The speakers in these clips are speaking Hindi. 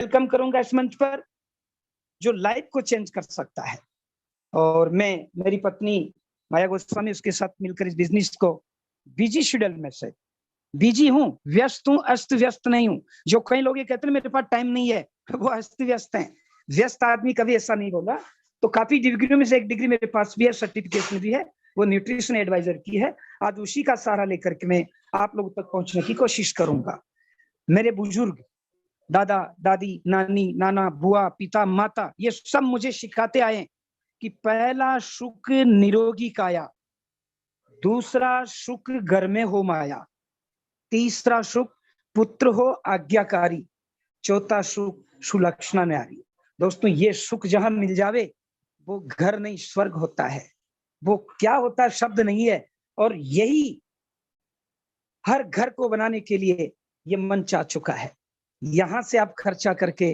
वेलकम करूंगा इस मंच पर जो लाइफ को चेंज कर सकता है। और मैं मेरी पत्नी माया गोस्वामी उसके साथ मिलकर इस बिजनेस को बिजी शेड्यूल में से बिजी हूँ, व्यस्त हूँ, अस्त व्यस्त नहीं हूँ। जो कई लोग ये कहते हैं मेरे पास टाइम नहीं है, वो अस्त व्यस्त हैं। व्यस्त आदमी कभी ऐसा नहीं बोला। तो काफी डिग्रियों में से एक डिग्री मेरे पास भी है, सर्टिफिकेशन भी है, वो न्यूट्रिशन एडवाइजर की है। आज उसी का सहारा लेकर के मैं आप लोगों तक पहुंचने की कोशिश करूंगा। मेरे बुजुर्ग दादा दादी, नानी नाना, बुआ, पिता, माता, ये सब मुझे सिखाते आए कि पहला सुख निरोगी काया, दूसरा सुख घर में हो माया, तीसरा सुख पुत्र हो आज्ञाकारी, चौथा सुख सुलक्षणा न्यारी। दोस्तों, ये सुख जहां मिल जावे वो घर नहीं स्वर्ग होता है। वो क्या होता है शब्द नहीं है। और यही हर घर को बनाने के लिए ये मंच आ चुका है। यहां से आप खर्चा करके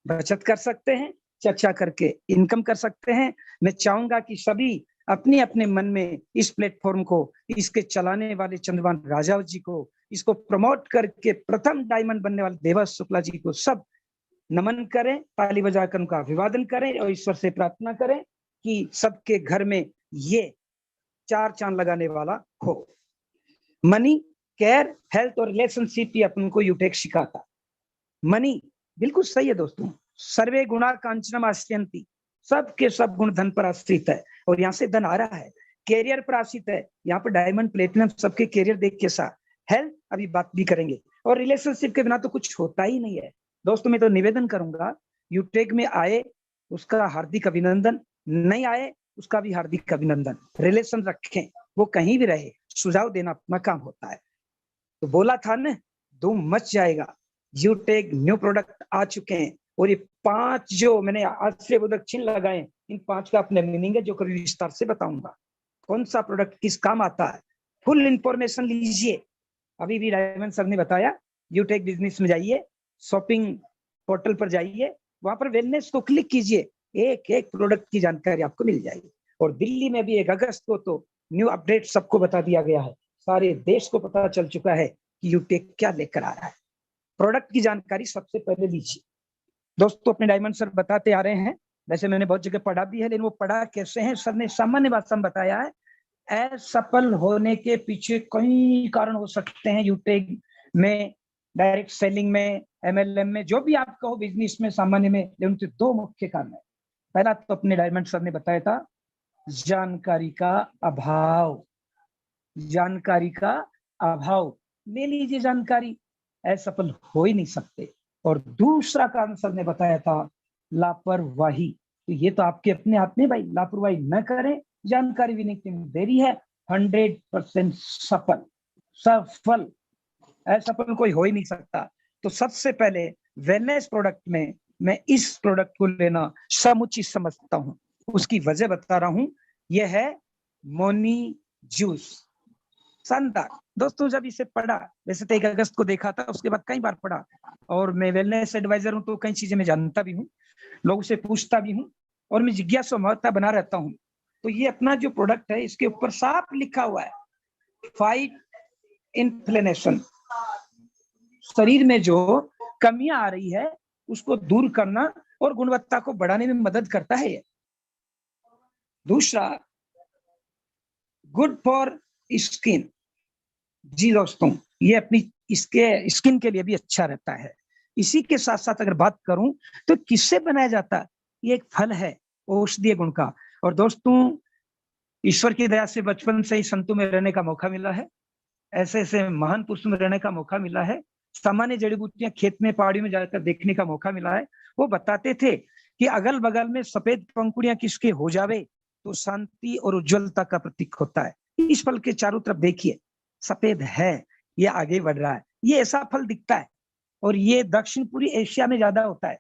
बचत कर सकते हैं, चर्चा करके इनकम कर सकते हैं। मैं चाहूंगा कि सभी अपने अपने मन में इस प्लेटफॉर्म को, इसके चलाने वाले चंद्रभान राजा जी को, इसको प्रमोट करके प्रथम डायमंड बनने वाले देवास शुक्ला जी को सब नमन करें, ताली बजाकर उनका अभिवादन करें और ईश्वर से प्रार्थना करें कि सबके घर में ये चार चांद लगाने वाला हो। मनी, केयर, हेल्थ और रिलेशनशिप ये अपन को यूटेक सिखाता। मनी बिल्कुल सही है दोस्तों, सर्वे गुणा कांचनम आश्रयंती, सबके सब गुण धन पर आश्रित है और यहाँ से धन आ रहा है। कैरियर पर आश्रित है, यहाँ पर डायमंड प्लेटिनम सबके कैरियर देख के साथ। हेल्थ अभी बात भी करेंगे। और रिलेशनशिप के बिना तो कुछ होता ही नहीं है। दोस्तों, मैं तो निवेदन करूंगा, यूटेक में आए उसका हार्दिक अभिनंदन, नहीं आए उसका भी हार्दिक अभिनंदन। रिलेशन रखें, वो कहीं भी रहे, सुझाव देना अपना काम होता है। तो बोला था ना, धूम मच जाएगा। यूटेक न्यू प्रोडक्ट आ चुके हैं और ये 5 जो मैंने आश्चर्यबोधक चिन्ह लगाए, इन 5 का अपने मीनिंग है जो कभी विस्तार से बताऊंगा। कौन सा प्रोडक्ट किस काम आता है, फुल इंफॉर्मेशन लीजिए। अभी भी डायमंड सर ने बताया, यूटेक बिजनेस में जाइए, शॉपिंग पोर्टल पर जाइए, वहां पर वेलनेस को क्लिक कीजिए, एक एक प्रोडक्ट की जानकारी आपको मिल जाएगी। और दिल्ली में भी 1 अगस्त को तो न्यू अपडेट सबको बता दिया गया है। सारे देश को पता चल चुका है कि यूटेक क्या लेकर आ रहा है। प्रोडक्ट की जानकारी सबसे पहले लीजिए। दोस्तों, अपने डायमंड सर बताते आ रहे हैं, वैसे मैंने बहुत जगह पढ़ा भी है, लेकिन वो पढ़ा कैसे है सर ने सामान्य भाषा में बताया है। असफल होने के पीछे कई कारण हो सकते हैं। यूटेक में, डायरेक्ट सेलिंग में, एमएलएम में, जो भी आप कहो बिजनेस में सामान्य में, उनके 2 मुख्य कारण है। पहला तो अपने डायमंड सर ने बताया था, जानकारी का अभाव। जानकारी का अभाव, ले लीजिए जानकारी, असफल हो ही नहीं सकते। और दूसरा कारण सर ने बताया था, लापरवाही। तो ये तो आपके अपने हाथ में भाई, लापरवाही न करें, जानकारी भी नहीं देरी है, 100% सफल। सफल, असफल कोई हो ही नहीं सकता। तो सबसे पहले वेलनेस प्रोडक्ट में मैं इस प्रोडक्ट को लेना समुचित समझता हूं। उसकी वजह बता रहा हूं, यह है मोनी जूस। शानदार दोस्तों, जब इसे पढ़ा, वैसे तो 1 अगस्त को देखा था, उसके बाद कई बार पढ़ा। और मैं वेलनेस एडवाइजर हूं तो कई चीजें मैं जानता भी हूँ, लोगों से पूछता भी हूँ और मैं जिज्ञासा महत्ता बना रहता हूँ। तो ये अपना जो प्रोडक्ट है, इसके ऊपर साफ लिखा हुआ है, फाइट इन्फ्लेमेशन। शरीर में जो कमियां आ रही है उसको दूर करना और गुणवत्ता को बढ़ाने में मदद करता है ये। दूसरा, गुड फॉर स्किन। जी दोस्तों, ये अपनी इसके स्किन के लिए भी अच्छा रहता है। इसी के साथ साथ अगर बात करूं तो किससे बनाया जाता है, ये एक फल है औषधीय गुण का। और दोस्तों, ईश्वर की दया से बचपन से ही संतों में रहने का मौका मिला है, ऐसे ऐसे महान पुरुषों में रहने का मौका मिला है, सामान्य जड़ी बूटियां खेत में पहाड़ियों में जाकर देखने का मौका मिला है। वो बताते थे कि अगल बगल में सफेद पंखुड़ियां किसके हो जावे तो शांति और उज्जवलता का प्रतीक होता है। इस फल के चारों तरफ देखिए, सफेद है, ये आगे बढ़ रहा है, ये ऐसा फल दिखता है। और ये दक्षिण पूर्वी एशिया में ज्यादा होता है,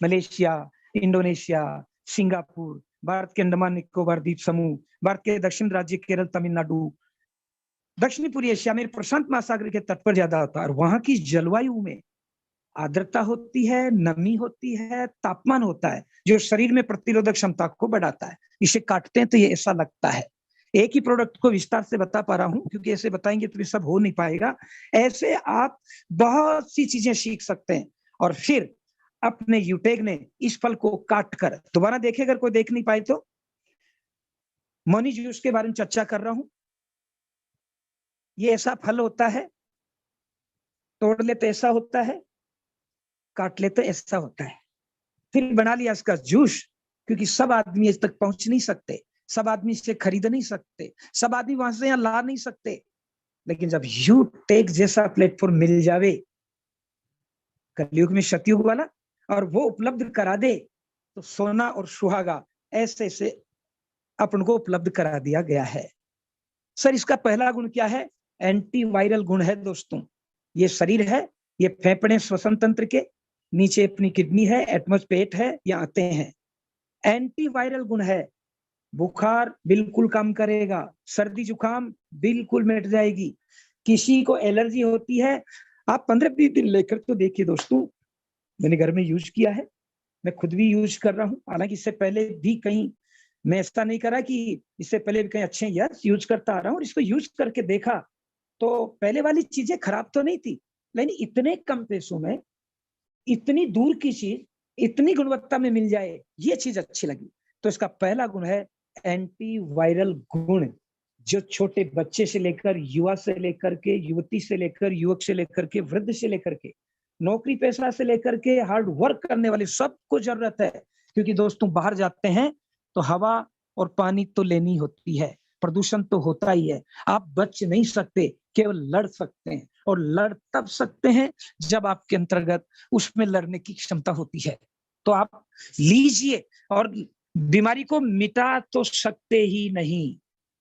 मलेशिया, इंडोनेशिया, सिंगापुर, भारत के अंडमान निकोबार द्वीप समूह, भारत के दक्षिण राज्य केरल, तमिलनाडु, दक्षिणी पूर्वी एशिया में प्रशांत महासागर के तट पर ज्यादा होता है। और वहां की जलवायु में आर्द्रता होती है, नमी होती है, तापमान होता है, जो शरीर में प्रतिरोधक क्षमता को बढ़ाता है। इसे काटते हैं तो ये ऐसा लगता है। एक ही प्रोडक्ट को विस्तार से बता पा रहा हूं, क्योंकि ऐसे बताएंगे तो ये सब हो नहीं पाएगा। ऐसे आप बहुत सी चीजें सीख सकते हैं और फिर अपने यूटेग ने इस फल को काट कर, दोबारा देखे अगर कोई देख नहीं पाए तो, मोनी जूस के बारे में चर्चा कर रहा हूं। ये ऐसा फल होता है, तोड़ ले तो ऐसा होता है, काट ले तो ऐसा होता है। फिर बना लिया इसका जूस, क्योंकि सब आदमी इस तक पहुंच नहीं सकते, सब आदमी इसे खरीद नहीं सकते, सब आदमी वहां से यहाँ ला नहीं सकते। लेकिन जब यूटेक जैसा प्लेटफॉर्म मिल जावे, कलयुग में सतयुग वाला, और वो उपलब्ध करा दे, तो सोना और सुहागा ऐसे ऐसे अपन को उपलब्ध करा दिया गया है। सर इसका पहला गुण क्या है? एंटीवायरल गुण है दोस्तों। ये शरीर है, ये फेफड़े श्वसन तंत्र के, नीचे अपनी किडनी है, एटमॉस पेट है, ये आते हैं। एंटीवायरल गुण है, बुखार बिल्कुल कम करेगा, सर्दी जुकाम बिल्कुल मिट जाएगी। किसी को एलर्जी होती है, आप 15-20 दिन लेकर तो देखिए दोस्तों, मैंने घर में यूज किया है, मैं खुद भी यूज कर रहा हूं। हालांकि इससे पहले भी कहीं मैं ऐसा नहीं करा कि इससे पहले भी कहीं अच्छे यस यूज करता आ रहा हूं, और इसको यूज करके देखा तो पहले वाली चीजें खराब तो नहीं थी, लेकिन इतने कम पैसों में इतनी दूर की चीज इतनी गुणवत्ता में मिल जाए, ये चीज अच्छी लगी। तो इसका पहला गुण है एंटीवायरल गुण, जो छोटे बच्चे से लेकर युवा से लेकर के युवती से लेकर युवक से लेकर के वृद्ध से लेकर के नौकरी पेशा से लेकर के हार्ड वर्क करने वाले सबको जरूरत है। क्योंकि दोस्तों बाहर जाते हैं तो हवा और पानी तो लेनी होती है, प्रदूषण तो होता ही है, आप बच नहीं सकते, केवल लड़ सकते हैं। और लड़ तब सकते हैं जब आपके अंतर्गत उसमें लड़ने की क्षमता होती है। तो आप लीजिए, और बीमारी को मिटा तो सकते ही नहीं,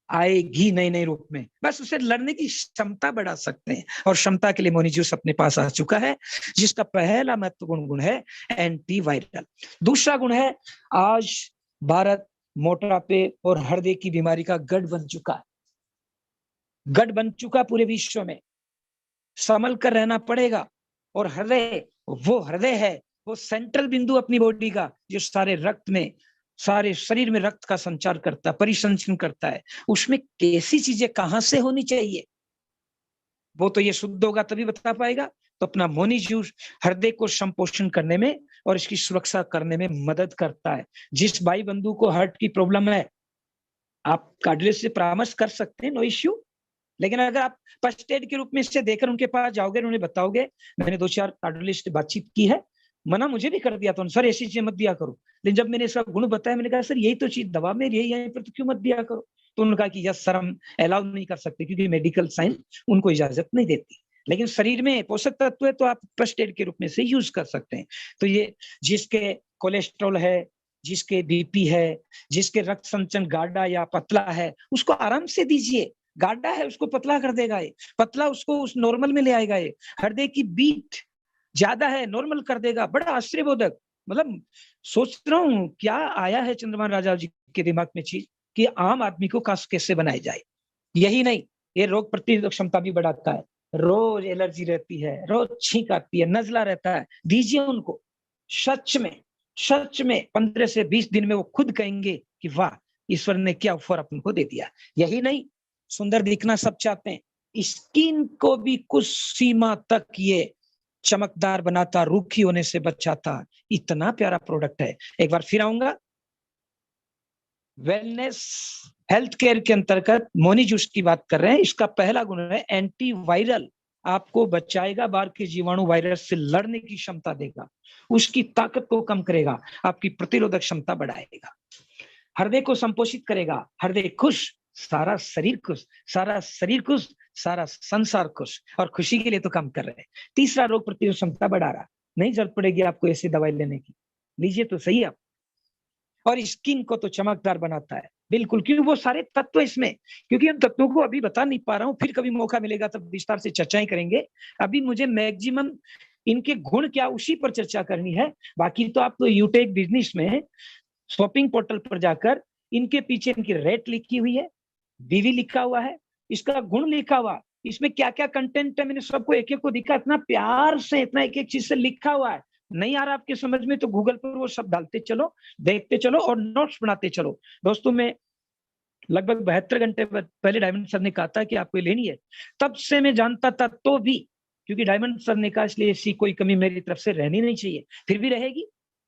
आएगी नए नए रूप में, बस उसे लड़ने की क्षमता बढ़ा सकते हैं। और क्षमता के लिए मोनी जूस अपने पास आ चुका है, जिसका पहला महत्वपूर्ण गुण है एंटीवायरल। दूसरा गुण है, आज भारत मोटापे और हृदय की बीमारी का गढ़ बन चुका है, गढ़ बन चुका पूरे विश्व में, संभल कर रहना पड़ेगा। और हृदय, वो हृदय है, वो सेंट्रल बिंदु अपनी बॉडी का, जो सारे रक्त में, सारे शरीर में रक्त का संचार करता है, परिसंचरण करता है। उसमें कैसी चीजें कहां से होनी चाहिए, वो तो ये शुद्ध होगा तभी बता पाएगा। तो अपना मोनी जूस हृदय को संपोषण करने में और इसकी सुरक्षा करने में मदद करता है। जिस भाई बंधु को हार्ट की प्रॉब्लम है, आप कार्डियोलॉजिस्ट से परामर्श कर सकते हैं, नो इश्यू। लेकिन अगर आप फर्स्ट एड के रूप में इससे देकर उनके पास जाओगे, उन्हें बताओगे, मैंने 2-4 कार्डियोलॉजिस्ट से बातचीत की है, मना मुझे भी कर दिया था, सर ऐसी चीजें मत दिया करो। लेकिन जब मैंने इसका गुण बताया, मैंने कहा सर यही तो चीज दवा में यही है, पर तो क्यों मत दिया करो। तो उन्होंने कहा कि यस सर, हम अलाउ नहीं कर सकते, क्योंकि मेडिकल साइंस उनको इजाजत नहीं देती। लेकिन शरीर में पोषक तत्व है तो आप फर्स्ट एड के रूप में से यूज कर सकते हैं। तो ये जिसके कोलेस्ट्रॉल है, जिसके बीपी है, जिसके रक्त संचरण गाढ़ा या पतला है, उसको आराम से दीजिए। गाढ़ा है उसको पतला कर देगा ये, पतला उसको उस नॉर्मल में ले आएगा ये। हृदय की बीट ज्यादा है, नॉर्मल कर देगा। बड़ा आश्चर्यबोधक, मतलब सोच रहा हूँ क्या आया है चंद्रमान राजा जी के दिमाग में चीज, कि आम आदमी को कैसे बनाया जाए। यही नहीं, ये रोग प्रतिरोधक क्षमता भी बढ़ाता है। रोज एलर्जी रहती है, रोज छींक आती है, नजला रहता है, दीजिए उनको। सच में 15 से 20 दिन में वो खुद कहेंगे कि वाह, ईश्वर ने क्या ऑफर अपन को दे दिया। यही नहीं, सुंदर दिखना सब चाहते हैं, स्किन को भी कुछ सीमा तक ये चमकदार बनाता, रूखी होने से बचाता। इतना प्यारा प्रोडक्ट है। एक बार फिर आऊंगा, वेलनेस हेल्थ केयर के अंतर्गत मोनी जूस की बात कर रहे हैं। इसका पहला गुण है एंटीवायरल, आपको बचाएगा, बाहर के जीवाणु वायरस से लड़ने की क्षमता देगा, उसकी ताकत को कम करेगा, आपकी प्रतिरोधक क्षमता बढ़ाएगा, हृदय को संपोषित करेगा। हृदय खुश, सारा शरीर खुश, सारा शरीर खुश, सारा संसार खुश। और खुशी के लिए तो काम कर रहे हैं। तीसरा, रोग प्रतिरोधक क्षमता बढ़ा रहा, नहीं जरूरत पड़ेगी आपको ऐसी दवाई लेने की, लीजिए तो सही आप। और स्किन को तो चमकदार बनाता है, बिल्कुल, क्योंकि वो सारे तत्व इसमें, क्योंकि हम तत्वों को अभी बता नहीं पा रहा हूँ, फिर कभी मौका मिलेगा तब विस्तार से चर्चाएं करेंगे। अभी मुझे मैक्सिमम इनके गुण क्या, उसी पर चर्चा करनी है। बाकी तो आप तो यूटेक बिजनेस में शॉपिंग पोर्टल पर जाकर इनके पीछे इनकी रेट लिखी हुई है, बीवी लिखा हुआ है, इसका गुण लिखा हुआ, इसमें क्या क्या कंटेंट है, मैंने सबको एक एक को दिखा, इतना प्यार से, इतना एक एक चीज से लिखा हुआ है। नहीं आ रहा आपके समझ में तो गूगल पर वो सब डालते चलो, देखते चलो और नोट्स बनाते चलो। दोस्तों, मैं लगभग 72 घंटे पहले डायमंड सर ने कहा था कि आपको लेनी है, तब से मैं जानता था, तो भी क्योंकि डायमंड सर ने कहा इसलिए ऐसी कोई कमी मेरी तरफ से रहनी नहीं चाहिए, फिर भी रहेगी,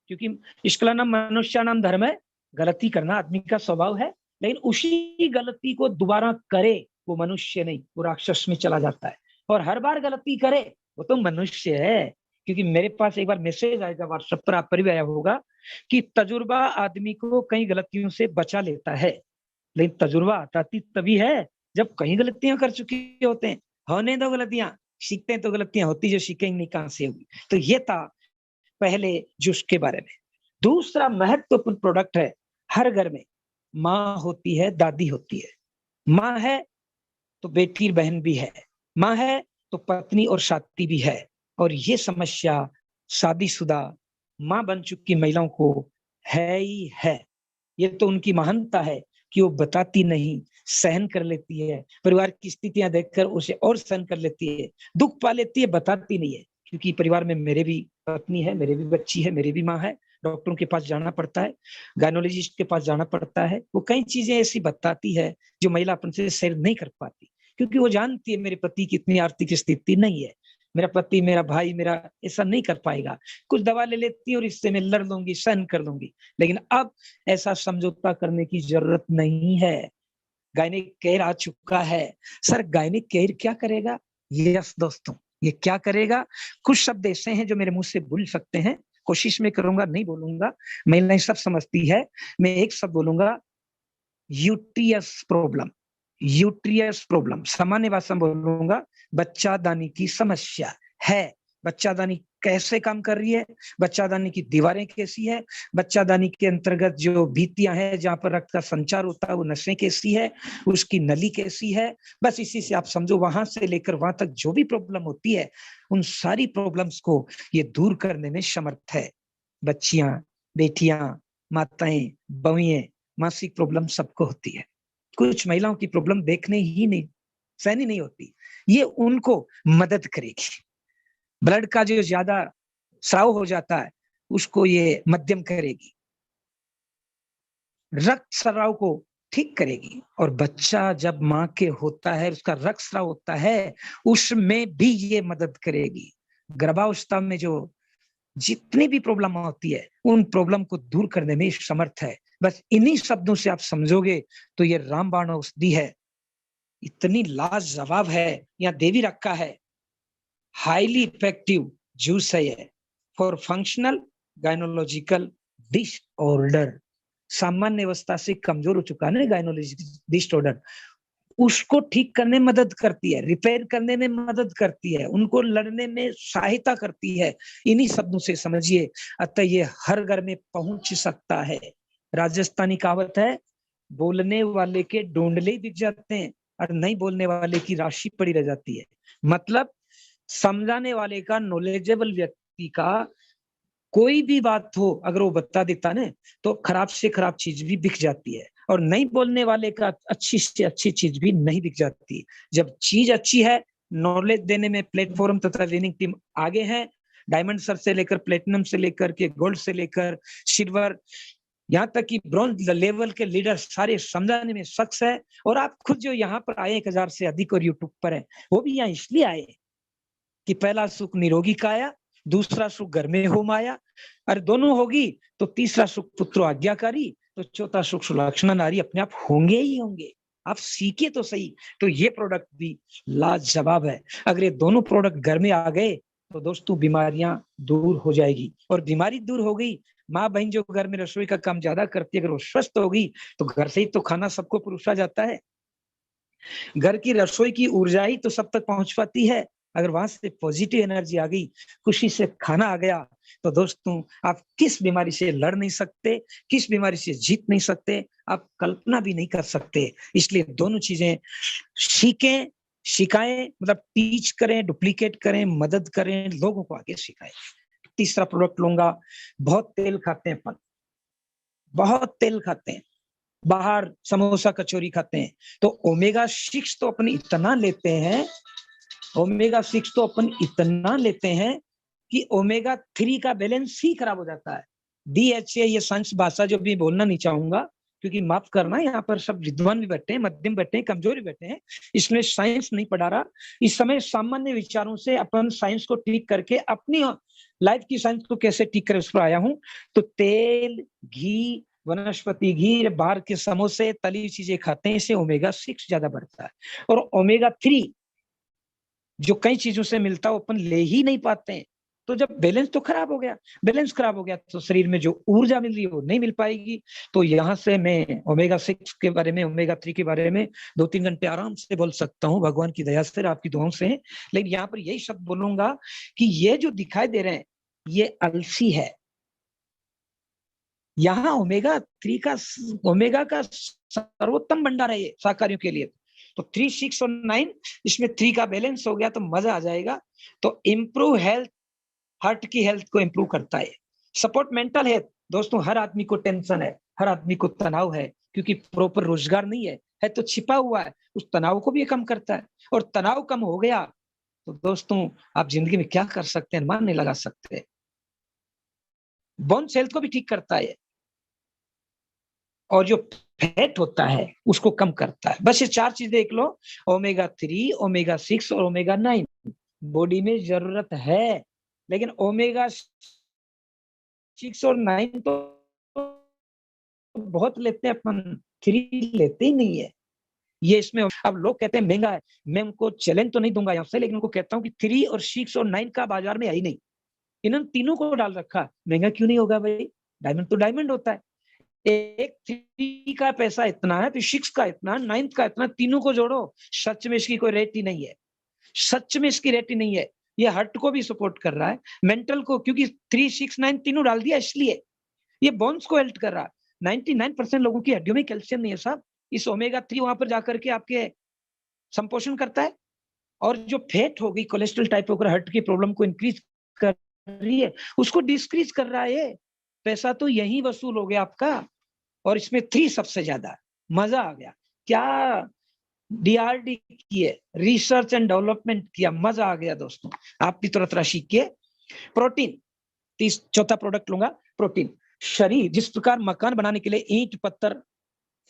क्योंकि इसका नाम मनुष्य नाम धर्म है, गलती करना आदमी का स्वभाव है, लेकिन उसी गलती को दोबारा करे वो मनुष्य नहीं, वो राक्षस में चला जाता है। और हर बार गलती करे वो तो मनुष्य है, क्योंकि मेरे पास एक बार मैसेज आएगा व्हाट्सएप पर, आप पर भी आया होगा कि तजुर्बा आदमी को कई गलतियों से बचा लेता है, लेकिन तजुर्बा आता तभी है जब कई गलतियां कर चुके होते हैं। होने दो गलतियां, सीखते हैं तो गलतियां होती, जो सीखेंगे नहीं कहां से होगी। तो ये था पहले जूस के बारे में। दूसरा महत्वपूर्ण प्रोडक्ट है, हर घर में माँ होती है, दादी होती है। माँ है तो बेटी बहन भी है, माँ है तो पत्नी और साथी भी है। और ये समस्या शादीशुदा माँ बन चुकी महिलाओं को है ही है। ये तो उनकी महानता है कि वो बताती नहीं, सहन कर लेती है, परिवार की स्थितियां देखकर उसे और सहन कर लेती है, दुख पा लेती है, बताती नहीं है। क्योंकि परिवार में मेरे भी पत्नी है, मेरे भी बच्ची है, मेरी भी माँ है, डॉक्टरों के पास जाना पड़ता है, गायनोलॉजिस्ट के पास जाना पड़ता है। वो कई चीजें ऐसी बताती है जो महिला अपन से शेयर नहीं कर पाती, क्योंकि वो जानती है मेरे पति की इतनी आर्थिक स्थिति नहीं है, मेरा पति, मेरा भाई, मेरा ऐसा नहीं कर पाएगा। कुछ दवा ले लेती है और इससे मैं लड़ लूंगी, सहन कर लूंगी। लेकिन अब ऐसा समझौता करने की जरूरत नहीं है। गायनिक केयर आ चुका है। सर गायनिक केयर क्या करेगा? यस दोस्तों, ये क्या करेगा? कुछ शब्द ऐसे हैं जो मेरे मुंह से भूल सकते हैं, कोशिश में करूंगा, नहीं बोलूंगा, महिलाएं सब समझती है। मैं एक शब्द बोलूंगा, यूट्रियस प्रॉब्लम। यूट्रियस प्रॉब्लम सामान्य भाषा में बोलूंगा, बच्चादानी की समस्या है। बच्चादानी कैसे काम कर रही है, बच्चादानी की दीवारें कैसी है, बच्चादानी के अंतर्गत जो भित्तियां हैं जहां पर रक्त का संचार होता है वो नसें कैसी है, उसकी नली कैसी है, बस इसी से आप समझो वहां से लेकर वहां तक जो भी प्रॉब्लम होती है, उन सारी प्रॉब्लम्स को ये दूर करने में समर्थ है। बच्चियां, बेटियां, माताएं, बहुएं, मासिक प्रॉब्लम सबको होती है। कुछ महिलाओं की प्रॉब्लम देखने ही नहीं, सहनी नहीं होती, ये उनको मदद करेगी। ब्लड का जो ज्यादा स्राव हो जाता है उसको ये मध्यम करेगी, रक्त स्राव को ठीक करेगी। और बच्चा जब माँ के होता है, उसका रक्त स्राव होता है, उसमें भी ये मदद करेगी। गर्भावस्था में जो जितनी भी प्रॉब्लम होती है उन प्रॉब्लम को दूर करने में समर्थ है। बस इन्हीं शब्दों से आप समझोगे तो ये रामबाण औषधि है, इतनी लाजवाब है, यहाँ देवी रखा है, हाईली इफेक्टिव जूस है ये फॉर फंक्शनल गायनोलॉजिकल डिसऑर्डर। सामान्य अवस्था से कमजोर हो चुका है ना गायनोलॉजिकल डिसऑर्डर, उसको ठीक करने में मदद करती है, रिपेयर करने में मदद करती है, उनको लड़ने में सहायता करती है। इन्हीं शब्दों से समझिए, अतः ये हर घर में पहुंच सकता है। राजस्थानी कहावत है, बोलने वाले के डोंडले दिख जाते हैं और नहीं बोलने वाले की राशि पड़ी रह जाती है। मतलब समझाने वाले का, नॉलेजेबल व्यक्ति का कोई भी बात हो अगर वो बता देता ना तो खराब से खराब चीज भी दिख जाती है, और नहीं बोलने वाले का अच्छी से अच्छी चीज भी नहीं दिख जाती। जब चीज अच्छी है, नॉलेज देने में प्लेटफॉर्म तथा विनिंग टीम आगे है। डायमंड सर से लेकर प्लेटिनम से लेकर के गोल्ड से लेकर सिल्वर, यहाँ तक कि ब्रॉन्ज लेवल के लीडर सारे समझाने में सख्त है। और आप खुद जो यहाँ पर आए 1000 से अधिक और यूट्यूब पर है, वो भी यहाँ इसलिए आए कि पहला सुख निरोगी काया, दूसरा सुख घर में हो माया, और दोनों होगी तो तीसरा सुख पुत्र आज्ञाकारी, तो चौथा सुख सुलक्षणा नारी अपने आप होंगे ही होंगे। आप सीखे तो सही। तो ये प्रोडक्ट भी लाजवाब है। अगर ये दोनों प्रोडक्ट घर में आ गए तो दोस्तों बीमारियां दूर हो जाएगी। और बीमारी दूर हो गई, माँ बहन जो घर में रसोई का काम ज्यादा करती है, अगर वो स्वस्थ होगी तो घर से ही तो खाना सबको परोसा जाता है। घर की रसोई की ऊर्जा ही तो सब तक पहुंच पाती है। अगर वहां से पॉजिटिव एनर्जी आ गई, खुशी से खाना आ गया, तो दोस्तों आप किस बीमारी से लड़ नहीं सकते, किस बीमारी से जीत नहीं सकते, आप कल्पना भी नहीं कर सकते। इसलिए दोनों चीजें सीखें, सिखाएं, मतलब टीच करें, डुप्लीकेट करें, मदद करें, लोगों को आगे सिखाएं। तीसरा प्रोडक्ट लूंगा, बहुत तेल खाते हैं अपन, बहुत तेल खाते हैं, बाहर समोसा कचौरी खाते हैं, तो ओमेगा 6 तो अपन इतना लेते हैं, ओमेगा 6 तो अपन इतना लेते हैं कि ओमेगा 3 का बैलेंस ही खराब हो जाता है। DHA, ये साइंस भाषा जो भी बोलना नहीं चाहूंगा, क्योंकि माफ करना, यहाँ पर सब विद्वान भी बैठे हैं, मध्यम बैठे हैं, कमजोर भी बैठे हैं, इसमें साइंस नहीं पढ़ा रहा। इस समय सामान्य विचारों से अपन साइंस को ठीक करके अपनी लाइफ की साइंस को कैसे ठीक करें उस पर आया हूं। तो तेल, घी, वनस्पति घी, बाहर के समोसे, तली चीजें खाते हैं, इससे ओमेगा 6 ज्यादा बढ़ता है। और ओमेगा 3 जो कई चीजों से मिलता है वो अपन ले ही नहीं पाते हैं। तो जब बैलेंस तो खराब हो गया, बैलेंस खराब हो गया तो शरीर में जो ऊर्जा मिल रही है वो नहीं मिल पाएगी। तो यहाँ से मैं ओमेगा 6 के बारे में, ओमेगा 3 के बारे में 2-3 घंटे आराम से बोल सकता हूँ, भगवान की दया से, आपकी दुआओं से। लेकिन यहाँ पर यही शब्द बोलूंगा कि ये जो दिखाई दे रहे हैं ये अलसी है। यहाँ ओमेगा 3 का, ओमेगा का सर्वोत्तम भंडार है ये शाकाहारियों के लिए। तो 3, 6 और 9, इसमें 3 का बैलेंस हो गया तो मजा आ जाएगा। तो इम्प्रूव हेल्थ, हार्ट की हेल्थ को इम्प्रूव करता है। सपोर्ट मेंटल हेल्थ, दोस्तों हर आदमी को टेंशन है, हर आदमी को तनाव है, क्योंकि प्रॉपर रोजगार नहीं है तो छिपा हुआ है, उस तनाव को भी कम करता है। और तनाव कम हो गया तो दोस्तों आप जिंदगी में क्या कर सकते हैं अनुमान नहीं लगा सकते। बोन्स हेल्थ को भी ठीक करता है, और जो फैट होता है उसको कम करता है। बस ये 4 चीज देख लो, ओमेगा 3, ओमेगा 6 और ओमेगा 9 बॉडी में जरूरत है। लेकिन ओमेगा 6 और 9 तो बहुत लेते हैं अपन, 3 लेते ही नहीं है। ये इसमें अब लोग कहते हैं महंगा है, मैं उनको चैलेंज तो नहीं दूंगा यहाँ से, लेकिन उनको कहता हूँ कि 3 और 6 और 9 का बाजार में है ही नहीं। इन्होंने तीनों को डाल रखा, महंगा क्यों नहीं होगा भाई, डायमंड तो डायमंड होता है। एक 3 का पैसा इतना है, फिर 6 का इतना, 9 का इतना, तीनों को जोड़ो, सच में इसकी कोई रेट ही नहीं है, सच में इसकी रेट ही नहीं है। ये हार्ट को भी सपोर्ट कर रहा है, मेंटल को, क्योंकि 3, 6, 9 तीनों डाल दिया इसलिए। ये बोन्स को हेल्प कर रहा है। 99% लोगों की हड्डियों में कैल्शियम नहीं है साहब, इस ओमेगा 3 वहां पर जाकर के आपके संपोषण करता है। और जो फैट हो गई, कोलेस्ट्रॉल टाइप होकर हार्ट की प्रॉब्लम को इंक्रीज कर रही है, उसको डिस्क्रीज कर रहा है। पैसा तो यही वसूल हो गया आपका। और इसमें 3 सबसे ज्यादा, मजा आ गया। क्या डीआरडी किए, रिसर्च एंड डेवलपमेंट किया, मजा आ गया दोस्तों। आप भी थोड़ा थोड़ा सीखिए। प्रोटीन, 4था प्रोडक्ट लूंगा, प्रोटीन। शरीर जिस प्रकार मकान बनाने के लिए ईंट, पत्थर,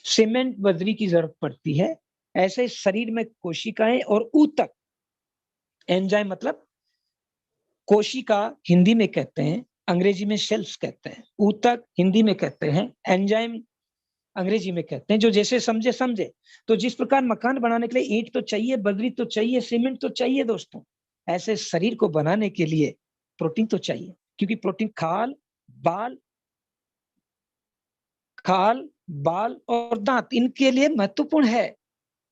सीमेंट, बजरी की जरूरत पड़ती है, ऐसे शरीर में कोशिकाएं और ऊतक, एंजाइम मतलब कोशिका हिंदी में कहते हैं, अंग्रेजी में सेल्स कहते हैं, ऊतक हिंदी में कहते हैं, एंजाइम अंग्रेजी में कहते हैं। जो जैसे समझे समझे। तो जिस प्रकार मकान बनाने के लिए ईंट तो चाहिए, बजरी तो चाहिए, सीमेंट तो चाहिए दोस्तों, ऐसे शरीर को बनाने के लिए प्रोटीन तो चाहिए। क्योंकि प्रोटीन खाल, बाल और दांत इनके लिए महत्वपूर्ण है।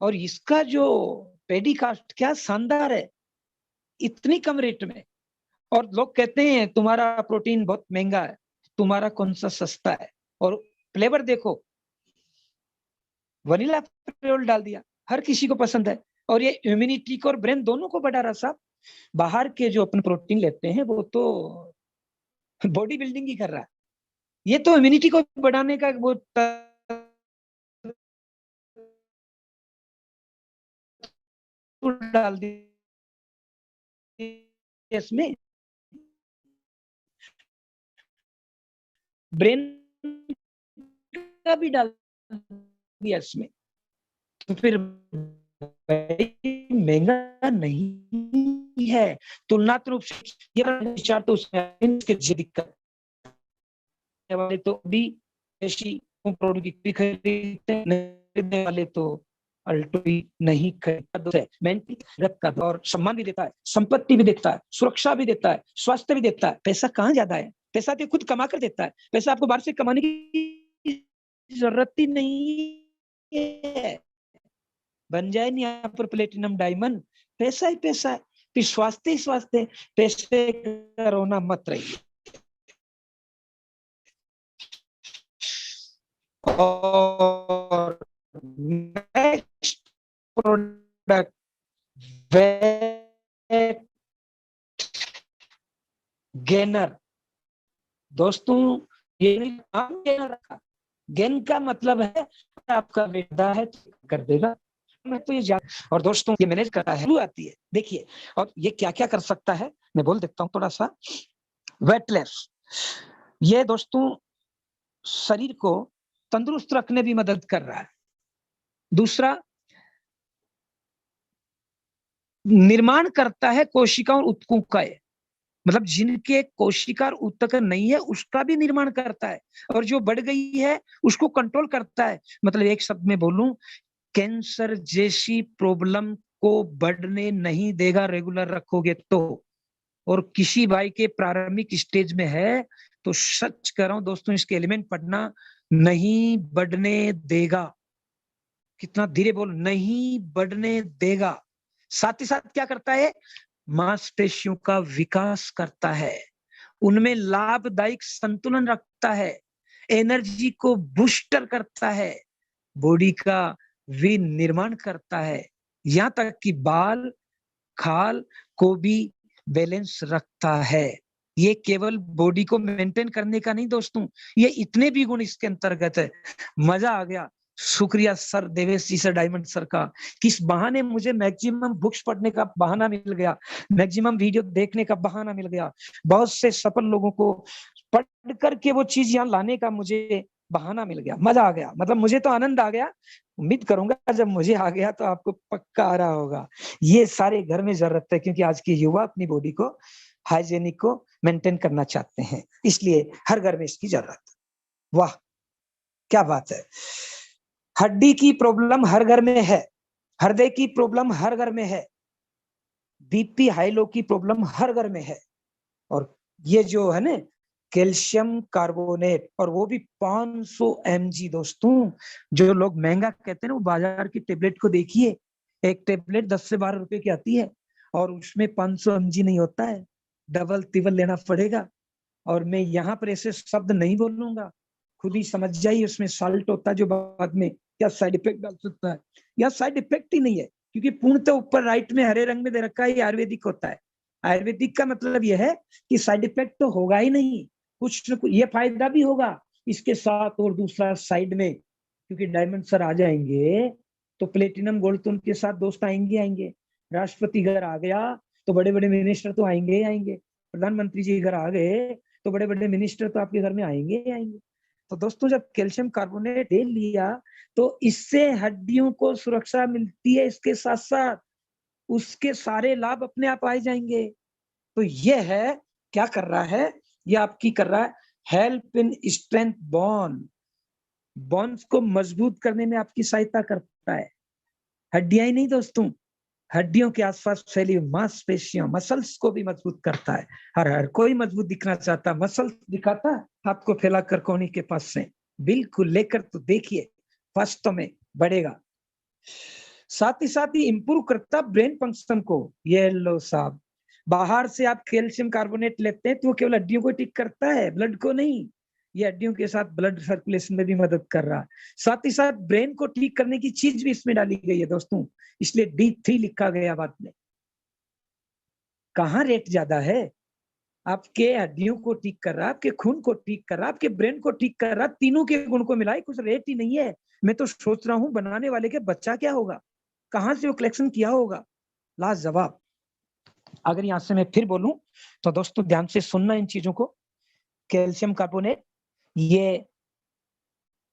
और इसका जो पेडिकास्ट क्या शानदार है, इतनी कम रेट में। और लोग कहते हैं तुम्हारा प्रोटीन बहुत महंगा है, तुम्हारा कौन सा सस्ता है। और फ्लेवर देखो, वनीला फ्लेवर डाल दिया, हर किसी को पसंद है। और ये इम्यूनिटी को और ब्रेन दोनों को बढ़ा रहा साहब। बाहर के जो अपन प्रोटीन लेते हैं वो तो बॉडी बिल्डिंग ही कर रहा है, ये तो इम्यूनिटी को बढ़ाने का वो डाल दिया इसमें, ब्रेन का भी डाल दिया इसमें। तो फिर महंगा नहीं है तुलनात्मक रूप से। ये विचार तो उसमें दिक्कत वाले तो भी ऐसी प्रोडक्ट खरीदने वाले तो अल्टो भी नहीं खरीदता। और सम्मान भी देता है, संपत्ति भी देता है, सुरक्षा भी देता है, स्वास्थ्य भी देता है। पैसा कहाँ ज्यादा है, पैसा तो खुद कमा कर देता है। पैसा आपको बाहर से कमाने की जरूरत ही नहीं है, बन जाए नहीं यहाँ पर प्लेटिनम डायमंड, पैसा ही पैसा है। फिर स्वास्थ्य ही स्वास्थ्य, पैसे का रोना मत रहिए। और नेक्स्ट प्रोडक्ट, वेट गेनर। दोस्तों ये नाम गेनर रखा, गेन का मतलब है आपका वेट है कर देगा। मैं तो ये और दोस्तों ये मैनेज करता है, आती है देखिए। और ये क्या क्या कर सकता है मैं बोल देता हूँ थोड़ा सा। वेटलेस, ये दोस्तों शरीर को तंदुरुस्त रखने भी मदद कर रहा है। दूसरा, निर्माण करता है कोशिका और ऊतकों का, मतलब जिनके कोशिका और ऊतक नहीं है उसका भी निर्माण करता है, और जो बढ़ गई है उसको कंट्रोल करता है। मतलब एक शब्द में बोलूं, कैंसर जैसी प्रॉब्लम को बढ़ने नहीं देगा रेगुलर रखोगे तो। और किसी भाई के प्रारंभिक स्टेज में है तो सच कर रहा हूं दोस्तों, इसके एलिमेंट पढ़ना, नहीं बढ़ने देगा। कितना धीरे बोल, नहीं बढ़ने देगा। साथ ही साथ क्या करता है, मांसपेशियों का विकास करता है, उनमें लाभदायक संतुलन रखता है, एनर्जी को बूस्टर करता है, बॉडी का विनिर्माण करता है, यहां तक कि बाल खाल को भी बैलेंस रखता है। ये केवल बॉडी को मेंटेन करने का नहीं दोस्तों, ये इतने भी गुण इसके अंतर्गत है। मजा आ गया। शुक्रिया सर देवेश जी, सर डायमंड सर का, किस बहाने मुझे मैक्सिमम बुक्स पढ़ने का बहाना मिल गया, मैक्सिमम वीडियो देखने का बहाना मिल गया, बहुत से सफल लोगों को पढ़ करके वो चीज यहाँ लाने का मुझे बहाना मिल गया। मजा आ गया, मतलब मुझे तो आनंद आ गया। उम्मीद करूंगा जब मुझे आ गया तो आपको पक्का आ रहा होगा। ये सारे घर में जरूरत है, क्योंकि आज के युवा अपनी बॉडी को हाइजेनिक को मेंटेन करना चाहते हैं, इसलिए हर घर में इसकी जरूरत है। वाह क्या बात है। हड्डी की प्रॉब्लम हर घर में है, हृदय की प्रॉब्लम हर घर में है, बीपी हाई लो की प्रॉब्लम हर घर में है। और ये जो है ना कैल्शियम कार्बोनेट, और वो भी 500 mg दोस्तों, जो लोग महंगा कहते हैं ना, वो बाजार की टेबलेट को देखिए, एक टेबलेट 10 से 12 रुपए की आती है और उसमें 500 mg नहीं होता है, डबल तिबल लेना पड़ेगा। और मैं यहाँ पर ऐसे शब्द नहीं बोलूंगा, खुद ही समझ जाइए, उसमें साल्ट होता है जो बाद में क्या साइड इफेक्ट डाल सकता है। या साइड इफेक्ट ही नहीं है, क्योंकि पूर्णतः ऊपर राइट में हरे रंग में दे रखा है, ये आयुर्वेदिक होता है। आयुर्वेदिक का मतलब यह है कि साइड इफेक्ट तो होगा ही नहीं, कुछ न कुछ ये फायदा भी होगा इसके साथ। और दूसरा साइड में, क्योंकि डायमंड सर आ जाएंगे तो प्लेटिनम गोल्ड तो उनके साथ दोस्त आएंगे आएंगे, राष्ट्रपति घर आ गया तो बड़े बड़े मिनिस्टर तो आएंगे ही आएंगे, प्रधानमंत्री जी घर आ गए तो बड़े बड़े मिनिस्टर तो आपके घर में आएंगे ही आएंगे। तो दोस्तों जब कैल्शियम कार्बोनेट ले लिया तो इससे हड्डियों को सुरक्षा मिलती है, इसके साथ साथ उसके सारे लाभ अपने आप आ जाएंगे। तो ये है क्या कर रहा है, ये आपकी कर रहा है help in strength bond, bonds को मजबूत करने में आपकी सहायता करता है। हड्डियां ही नहीं दोस्तों, हड्डियों के आसपास फैली मांसपेशियों मसल्स को भी मजबूत करता है। हर कोई मजबूत दिखना चाहता, मसल्स दिखाता आपको फैलाकर कोहनी के पास से, बिल्कुल लेकर तो देखिए वास्तव में बढ़ेगा। साथ ही इंप्रूव करता ब्रेन फंक्शन को। ये लो साहब, बाहर से आप कैल्शियम कार्बोनेट लेते हैं तो वो केवल हड्डियों को ठीक करता है, ब्लड को नहीं। ये हड्डियों के साथ ब्लड सर्कुलेशन में भी मदद कर रहा है, साथ ही साथ ब्रेन को ठीक करने की चीज भी इसमें डाली गई है दोस्तों, इसलिए D3 लिखा गया बाद में। कहाँ रेट ज्यादा है, आपके हड्डियों को ठीक कर रहा, आपके खून को ठीक कर रहा, आपके ब्रेन को ठीक कर रहा, तीनों के गुण को मिलाए, कुछ रेट ही नहीं है। मैं तो सोच रहा हूँ बनाने वाले के बच्चा क्या होगा, कहाँ से वो कलेक्शन किया होगा, लाजवाब। अगर यहां से मैं फिर बोलूं तो दोस्तों ध्यान से सुनना इन चीजों को। कैल्शियम कार्बोनेट ये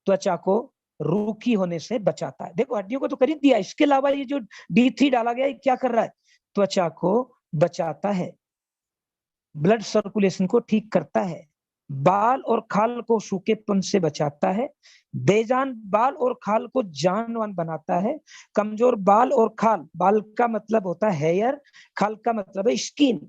त्वचा को रूखी होने से बचाता है। देखो हड्डियों को तो खरीद दिया, इसके अलावा ये जो D3 डाला गया है क्या कर रहा है, त्वचा को बचाता है, ब्लड सर्कुलेशन को ठीक करता है, बाल और खाल को सूखेपन से बचाता है, बेजान बाल और खाल को जानवान बनाता है, कमजोर बाल और खाल, बाल का मतलब होता है हेयर, खाल का मतलब है स्किन,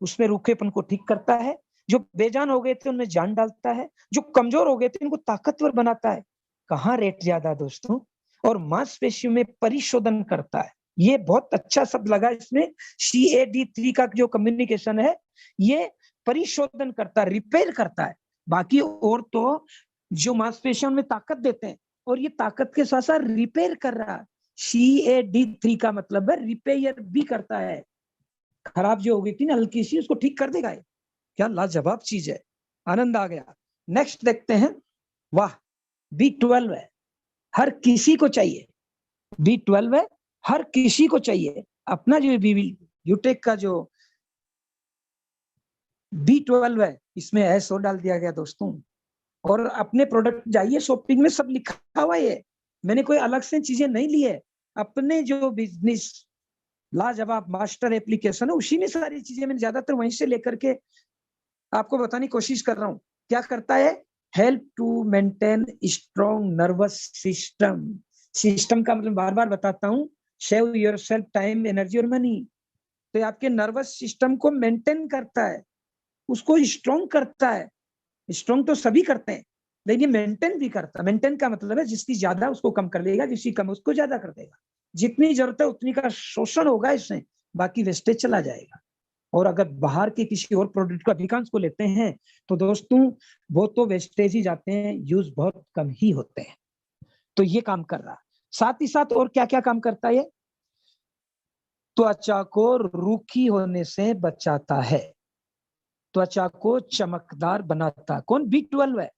उसमें रूखेपन को ठीक करता है, जो बेजान हो गए थे उनमें जान डालता है, जो कमजोर हो गए थे उनको ताकतवर बनाता है। कहाँ रेट ज्यादा दोस्तों। और मांसपेशियों में परिशोधन करता है, ये बहुत अच्छा शब्द लगा इसमें, CAD3 का जो कम्युनिकेशन है, ये परिशोधन करता है, रिपेयर करता है। बाकी और तो जो मांसपेशियों में ताकत देते हैं, और ये ताकत के साथ साथ रिपेयर कर रहा है। CAD3 का मतलब है रिपेयर भी करता है, खराब जो हो गई थी ना हल्की सी, उसको ठीक कर देगा। क्या लाजवाब चीज है, आनंद आ गया। नेक्स्ट देखते हैं, वाह B12 है, हर किसी को चाहिए, B12 है, हर किसी को चाहिए। अपना जो यूटेक का जो B12 है, इसमें SO डाल दिया गया दोस्तों, और अपने प्रोडक्ट जाइए शॉपिंग में सब लिखा हुआ है, मैंने कोई अलग से चीजें नहीं ली है, अपने जो बिजनेस लाजवाब मास्टर एप्लीकेशन है उसी में सारी चीजें मैंने ज्यादातर वहीं से लेकर के आपको बताने की कोशिश कर रहा हूँ। क्या करता है? Help to maintain strong nervous system. System का मतलब बार बार बताता हूँ, save yourself time energy और मनी। तो ये आपके नर्वस सिस्टम को मेंटेन करता है, उसको स्ट्रॉन्ग करता है। स्ट्रॉन्ग तो सभी करते हैं, लेकिन ये मेंटेन भी करता है। मेंटेन का मतलब है जिसकी ज्यादा उसको कम कर देगा, जिसकी कम उसको ज्यादा कर देगा। जितनी जरूरत है उतनी का शोषण होगा इससे, बाकी वेस्टेज चला जाएगा। और अगर बाहर के किसी और प्रोडक्ट को अधिकांश को लेते हैं तो दोस्तों वो तो वेस्टेज ही जाते हैं, यूज बहुत कम ही होते हैं। तो ये काम कर रहा है। साथ ही साथ और क्या क्या काम करता है? त्वचा को रूखी होने से बचाता है, त्वचा को चमकदार बनाता। कौन? B12 है।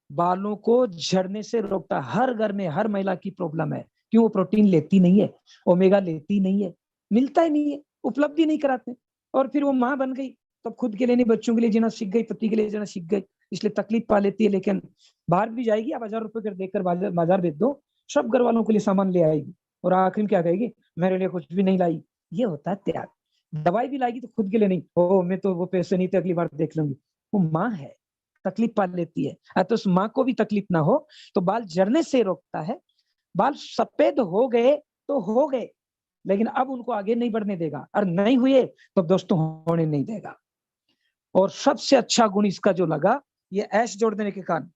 बालों को झड़ने से रोकता। हर घर में हर महिला की प्रॉब्लम है, क्यों? वो प्रोटीन लेती नहीं है, ओमेगा लेती नहीं है, मिलता ही नहीं है, उपलब्धि नहीं कराते। और फिर वो माँ बन गई तो खुद के लिए नहीं, बच्चों के लिए जीना सीख गई, पति के लिए जीना सीख गई, इसलिए तकलीफ पा लेती है। लेकिन बाहर भी जाएगी, आप 1000 रुपए कर देकर बाजार भेज दो, सब घर वालों के लिए सामान ले आएगी, और आखिर में क्या कहेगी? मेरे लिए कुछ भी नहीं लाई। ये होता है त्याग। दवाई भी लाएगी तो खुद के लिए नहीं, ओ मैं तो वो पैसे नहीं थे, अगली बार देख लूंगी। वो माँ है, तकलीफ पा लेती है। तो उस माँ को भी तकलीफ ना हो, तो बाल झड़ने से रोकता है। बाल सफेद हो गए तो हो गए, लेकिन अब उनको आगे नहीं बढ़ने देगा, और नहीं हुए तो दोस्तों होने नहीं देगा। और सबसे अच्छा गुण इसका जो लगा, ये एस जोड़ देने के कारण,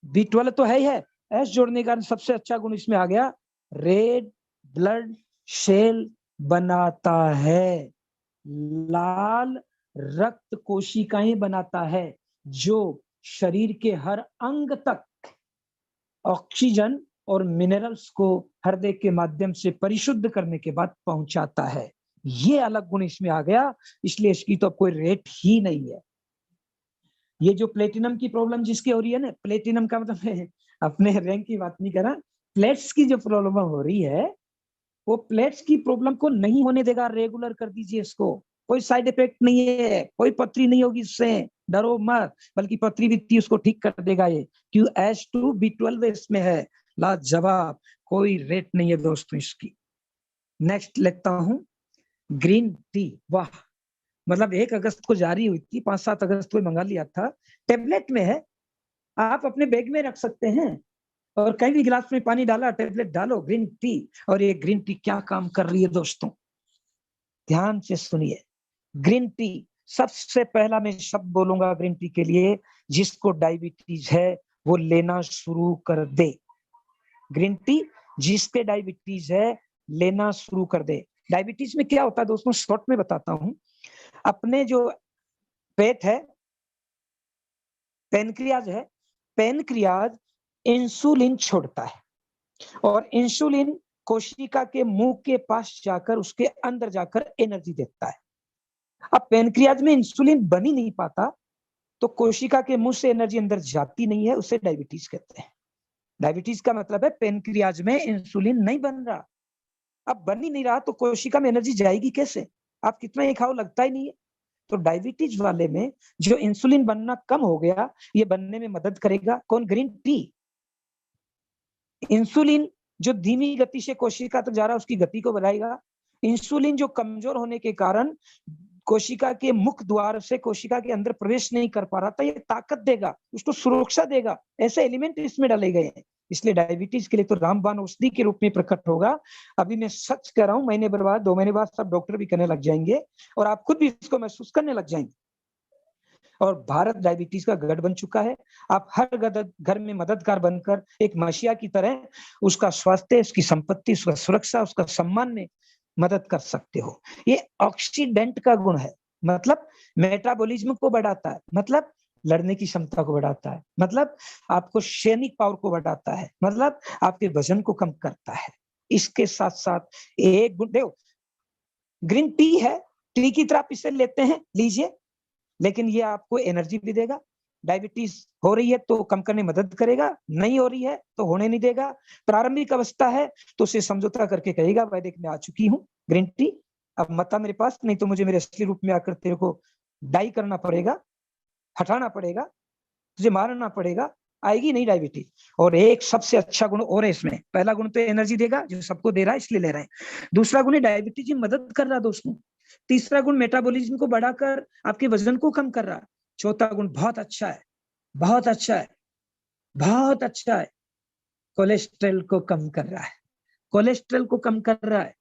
B12 तो है ही है, एस जोड़ने के कारण सबसे अच्छा गुण इसमें आ गया, रेड ब्लड सेल बनाता है, लाल रक्त कोशिकाएं बनाता है, जो शरीर के हर अंग तक ऑक्सीजन और मिनरल्स को हृदय के माध्यम से परिशुद्ध करने के बाद पहुंचाता है। ये अलग गुण इसमें आ गया, इसलिए इसकी तो कोई रेट ही नहीं है। ये जो प्लेटिनम की प्रॉब्लम जिसकी हो रही है ना, प्लेटिनम का मतलब है, अपने रैंक की बात नहीं कर रहा, प्लेट्स की जो प्रॉब्लम हो रही है, वो प्लेट्स की प्रॉब्लम को नहीं होने देगा। रेगुलर कर दीजिए इसको, कोई साइड इफेक्ट नहीं है, कोई पथरी नहीं होगी इससे, डरो मत, बल्कि पथरी भी थी उसको ठीक कर देगा ये, क्यों? H2B12 इसमें है, लाजवाब, कोई रेट नहीं है दोस्तों इसकी। नेक्स्ट लेता हूं, ग्रीन टी। वाह, मतलब 1 अगस्त को जारी हुई थी, 5-7 अगस्त को मंगा लिया था, टेबलेट में है, आप अपने बैग में रख सकते हैं, और कहीं भी गिलास में पानी डाला, टेबलेट डालो, ग्रीन टी। और ये ग्रीन टी क्या काम कर रही है दोस्तों, ध्यान से सुनिए। ग्रीन टी, सबसे पहला मैं शब्द बोलूंगा ग्रीन टी के लिए, जिसको डायबिटीज है वो लेना शुरू कर दे। ग्रीन टी जिसके डायबिटीज है लेना शुरू कर दे। डायबिटीज में क्या होता है दोस्तों, शॉर्ट में बताता हूं। अपने जो पेट है, पेनक्रियाज है, पेनक्रियाज इंसुलिन छोड़ता है, और इंसुलिन कोशिका के मुंह के पास जाकर उसके अंदर जाकर एनर्जी देता है। अब पेनक्रियाज में इंसुलिन बन ही नहीं पाता, तो कोशिका के मुंह से एनर्जी अंदर जाती नहीं है, उसे डायबिटीज कहते हैं। डायबिटीज का मतलब है पेनक्रियाज में इंसुलिन नहीं बन रहा। अब बन ही नहीं रहा तो कोशिका में एनर्जी जाएगी कैसे? आप कितना ही खाओ लगता ही नहीं है। तो डायबिटीज वाले में जो इंसुलिन बनना कम हो गया, ये बनने में मदद करेगा कौन? Green tea. इंसुलिन जो धीमी गति से कोशिका तक जा रहा है उसकी गति को बढ़ाएगा। इंसुलिन जो कमजोर होने के कारण कोशिका के मुख द्वार से कोशिका के अंदर प्रवेश नहीं कर पा रहा था, ये ताकत देगा, उसको सुरक्षा देगा। ऐसे एलिमेंट इसमें डाले गए हैं, इसलिए डायबिटीज के लिए तो रामबाण औषधि के रूप में प्रकट होगा। अभी मैं सच कह रहा हूं, महीने भर बाद, 2 महीने बाद सब डॉक्टर भी करने लग जाएंगे, और आप खुद भी इसको महसूस करने लग जाएंगे। और भारत डायबिटीज का गढ़ बन चुका है। आप हर घर में मददगार बनकर एक मसीहा की तरह उसका स्वास्थ्य, उसकी संपत्ति, उसका सुरक्षा, उसका सम्मान में मदद कर सकते हो। ये ऑक्सीडेंट का गुण है, मतलब मेटाबॉलिज्म को बढ़ाता है, मतलब लड़ने की क्षमता को बढ़ाता है, मतलब आपको सैनिक पावर को बढ़ाता है, मतलब आपके वजन को कम करता है। इसके साथ साथ एक गुण देखो, ग्रीन टी है, टी की तरह आप इसे लेते हैं, लीजिए, लेकिन ये आपको एनर्जी भी देगा। डायबिटीज हो रही है तो कम करने में मदद करेगा, नहीं हो रही है तो होने नहीं देगा। प्रारंभिक अवस्था है तो उसे समझौता करके कहेगा वैदिक में आ चुकी हूँ ग्रीन टी, अब मत आ मेरे पास, नहीं तो मुझे मेरे असली रूप में आकर तेरे को डाई करना पड़ेगा, हटाना पड़ेगा। तुझे मारना पड़ेगा, आएगी नहीं डायबिटीज। और एक सबसे अच्छा गुण और है इसमें, पहला गुण तो एनर्जी देगा, जो सबको दे रहा है इसलिए ले रहे हैं। दूसरा गुण है डायबिटीज में मदद कर रहा दोस्तों। तीसरा गुण मेटाबॉलिज्म को बढ़ाकर आपके वजन को कम कर रहा है। चौथा गुण बहुत अच्छा है, बहुत अच्छा है, बहुत अच्छा है, कोलेस्ट्रॉल को कम कर रहा है, कोलेस्ट्रॉल को कम कर रहा है।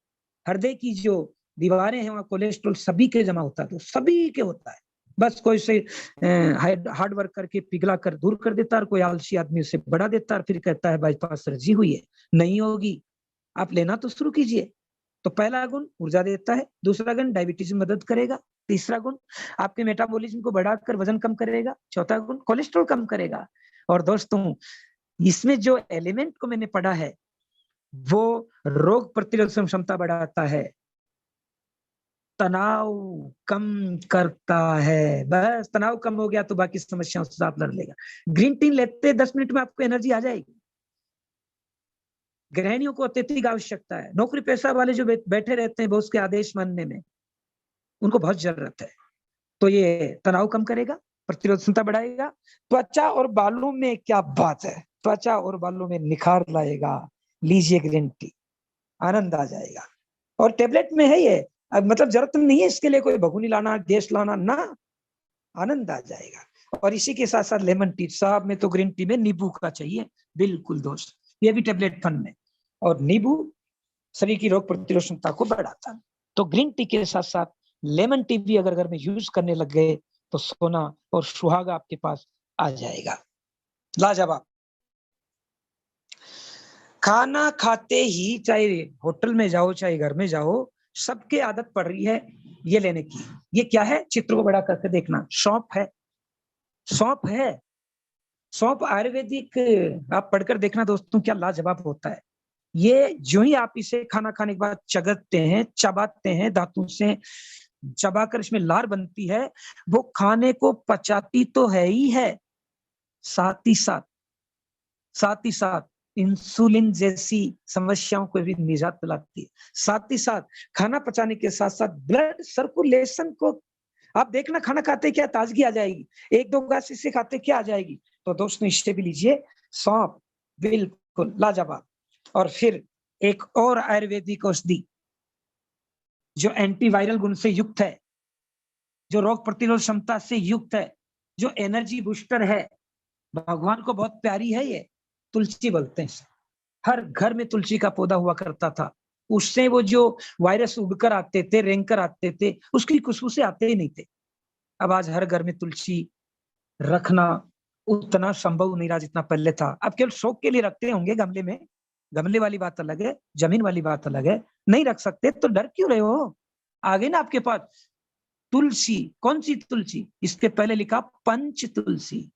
हृदय की जो दीवारें हैं वहां कोलेस्ट्रॉल सभी के जमा होता है, तो सभी के होता है, बस कोई से हार्ड वर्क करके पिघला कर दूर कर देता है, और कोई आलसी आदमी उसे बढ़ा देता है, फिर कहता है बाईपास सर्जरी हुई है। नहीं होगी, आप लेना तो शुरू कीजिए। तो पहला गुण ऊर्जा देता है, दूसरा गुण डायबिटीज में मदद करेगा, तीसरा गुण आपके मेटाबॉलिज्म को बढ़ाकर वजन कम करेगा, चौथा गुण कोलेस्ट्रॉल कम करेगा। और दोस्तों इसमें जो एलिमेंट को मैंने पढ़ा है वो रोग प्रतिरोधक क्षमता बढ़ाता है, तनाव कम करता है। बस तनाव कम हो गया तो बाकी समस्याओं से आप लड़ लेगा। ग्रीन टी लेते 10 मिनट में आपको एनर्जी आ जाएगी। गृहिणियों को अत्यधिक आवश्यकता है, नौकरी पेशा वाले जो बैठे रहते हैं बॉस के आदेश मानने में, उनको बहुत जरूरत है। तो ये तनाव कम करेगा, प्रतिरोध क्षमता बढ़ाएगा। त्वचा और बालों में क्या बात है, त्वचा और बालों में निखार लाएगा। लीजिए ग्रीन टी, आनंद आ जाएगा। और टेबलेट में है ये, अब मतलब जरूरत नहीं है इसके लिए कोई भगुनी लाना, गैस लाना ना, आनंद आ जाएगा। और इसी के साथ साथ लेमन टी, साहब में तो ग्रीन टी में नींबू का चाहिए, बिल्कुल दोस्त, ये भी टेबलेट फन में। और नींबू शरीर की रोग प्रतिरोध क्षमता को बढ़ाता है। तो ग्रीन टी के साथ साथ लेमन टी भी अगर घर में यूज करने लग गए तो सोना और सुहागा आपके पास आ जाएगा। लाजवाब। खाना खाते ही, चाहे होटल में जाओ चाहे घर में जाओ, सबके आदत पड़ रही है ये लेने की। ये क्या है, चित्र को बड़ा करके देखना, सौंफ है, सौंफ है, सौंफ आयुर्वेदिक, आप पढ़कर देखना दोस्तों क्या लाजवाब होता है। ये जो ही आप इसे खाना खाने के बाद चगतते हैं, चबाते हैं, दांतों से चबाकर इसमें लार बनती है, वो खाने को पचाती तो है ही है, साथ ही साथ, साथ ही साथ इंसुलिन जैसी समस्याओं को भी निजात दिलाती है। साथ ही साथ खाना पचाने के साथ साथ ब्लड सर्कुलेशन को, आप देखना खाना खाते क्या ताजगी आ जाएगी, एक दो गाछ इससे खाते क्या आ जाएगी। तो दोस्तों इससे भी लीजिए सौंफ, बिल्कुल लाजवाब। और फिर एक और आयुर्वेदिक औषधि जो एंटीवायरल गुण से युक्त है, जो रोग प्रतिरोध क्षमता से युक्त है, जो एनर्जी बूस्टर है, भगवान को बहुत प्यारी है, ये तुलसी बोलते हैं। हर घर में तुलसी का पौधा हुआ करता था, उससे वो जो वायरस उड़कर आते थे, रेंग कर आते थे, उसकी खुशबू से आते ही नहीं थे। अब आज हर घर में तुलसी रखना उतना संभव नहीं रहा जितना पहले था। अब केवल शौक के लिए रखते होंगे गमले में, गमले वाली बात अलग है, जमीन वाली बात अलग है। नहीं रख सकते तो डर क्यों रहे हो, आगे ना आपके पास तुलसी। कौन सी तुलसी, इसके पहले लिखा पंच तुलसी,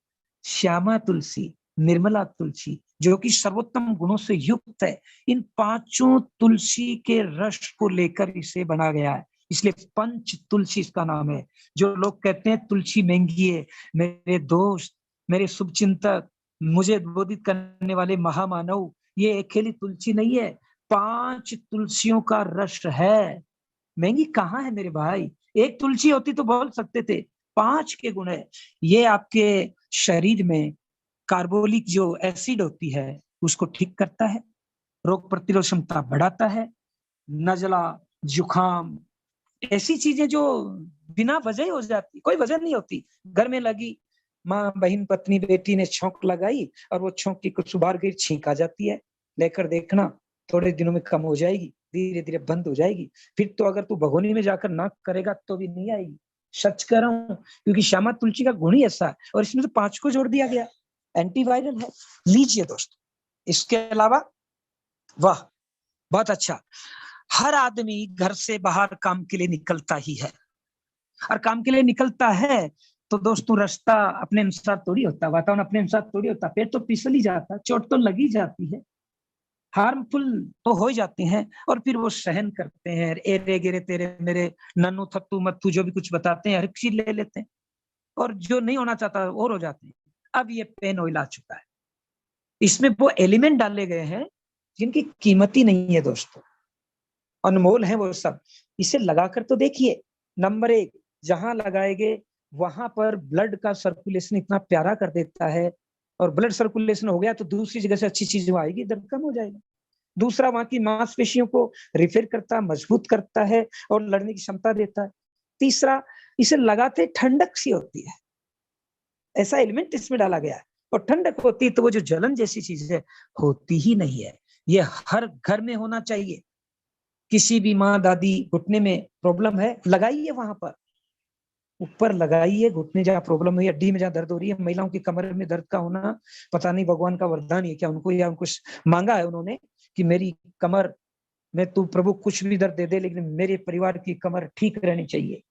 श्यामा तुलसी, निर्मला तुलसी, जो कि सर्वोत्तम गुणों से युक्त है। इन पांचों तुलसी के रस को लेकर इसे बना गया है, इसलिए पंच तुलसी इसका नाम है। जो लोग कहते हैं तुलसी महंगी है, मेरे दोस्त, मेरे शुभचिंतक, मुझे बोधित करने वाले महामानव, ये अकेली तुलसी नहीं है, 5 तुलसियों का रस है। महंगी कहाँ है मेरे भाई, एक तुलसी होती तो बोल सकते थे, 5 के गुण है। ये आपके शरीर में कार्बोलिक जो एसिड होती है उसको ठीक करता है, रोग प्रतिरोध क्षमता बढ़ाता है, नजला, जुखाम, ऐसी चीजें जो बिना वजह हो जाती, कोई वजह नहीं होती, घर में लगी, माँ बहन पत्नी बेटी ने छौंक लगाई और वो छौंक की कुछ बार गई, छींक आ जाती है, लेकर देखना थोड़े दिनों में कम हो जाएगी, धीरे धीरे बंद हो जाएगी। फिर तो अगर तू भगोनी में जाकर नाक करेगा तो भी नहीं आएगी, सच कह रहा हूँ, क्योंकि श्यामा तुलसी का गुण ही ऐसा है। और इसमें तो 5 को जोड़ दिया गया, एंटीवायरल है। लीजिए दोस्तों, इसके अलावा वाह बहुत अच्छा, हर आदमी घर से बाहर काम के लिए निकलता ही है, और काम के लिए निकलता है तो दोस्तों रास्ता अपने अनुसार थोड़ी होता, वातावरण अपने अनुसार थोड़ी होता, पैर तो फिसल ही जाता, चोट तो लगी जाती है, हार्मफुल तो हो जाते हैं, और फिर वो सहन करते हैं, एरे गिरे तेरे मेरे, नन्नू थत्तू मत्तू जो भी कुछ बताते हैं हर चीज ले लेते हैं, और जो नहीं होना चाहता और हो जाते हैं। अब ये पेन ऑयल आ चुका है, इसमें वो एलिमेंट डाले गए हैं जिनकी कीमत ही नहीं है दोस्तों, अनमोल है वो सब। इसे लगाकर तो देखिए, नंबर 1 जहां लगाएंगे वहां पर ब्लड का सर्कुलेशन इतना प्यारा कर देता है, और ब्लड सर्कुलेशन हो गया तो दूसरी जगह से अच्छी चीज आएगी, दर्द कम हो जाएगा। दूसरा, वहां की मांसपेशियों को रिपेयर करता है, मजबूत करता है और लड़ने की क्षमता देता है। तीसरा, इसे लगाते ठंडक सी होती है, ऐसा एलिमेंट इसमें डाला गया है, और ठंडक होती है तो वो जो जलन जैसी चीज है होती ही नहीं है। ये हर घर में होना चाहिए। किसी भी माँ दादी घुटने में प्रॉब्लम है, लगाइए वहां पर, ऊपर लगाइए। घुटने जहाँ प्रॉब्लम हुई, हड्डी में जहाँ दर्द हो रही है, महिलाओं की कमर में दर्द का होना पता नहीं भगवान का वरदान है क्या उनको, या कुछ मांगा है उन्होंने कि मेरी कमर में तू प्रभु कुछ भी दर्द दे दे, लेकिन मेरे परिवार की कमर ठीक रहनी चाहिए।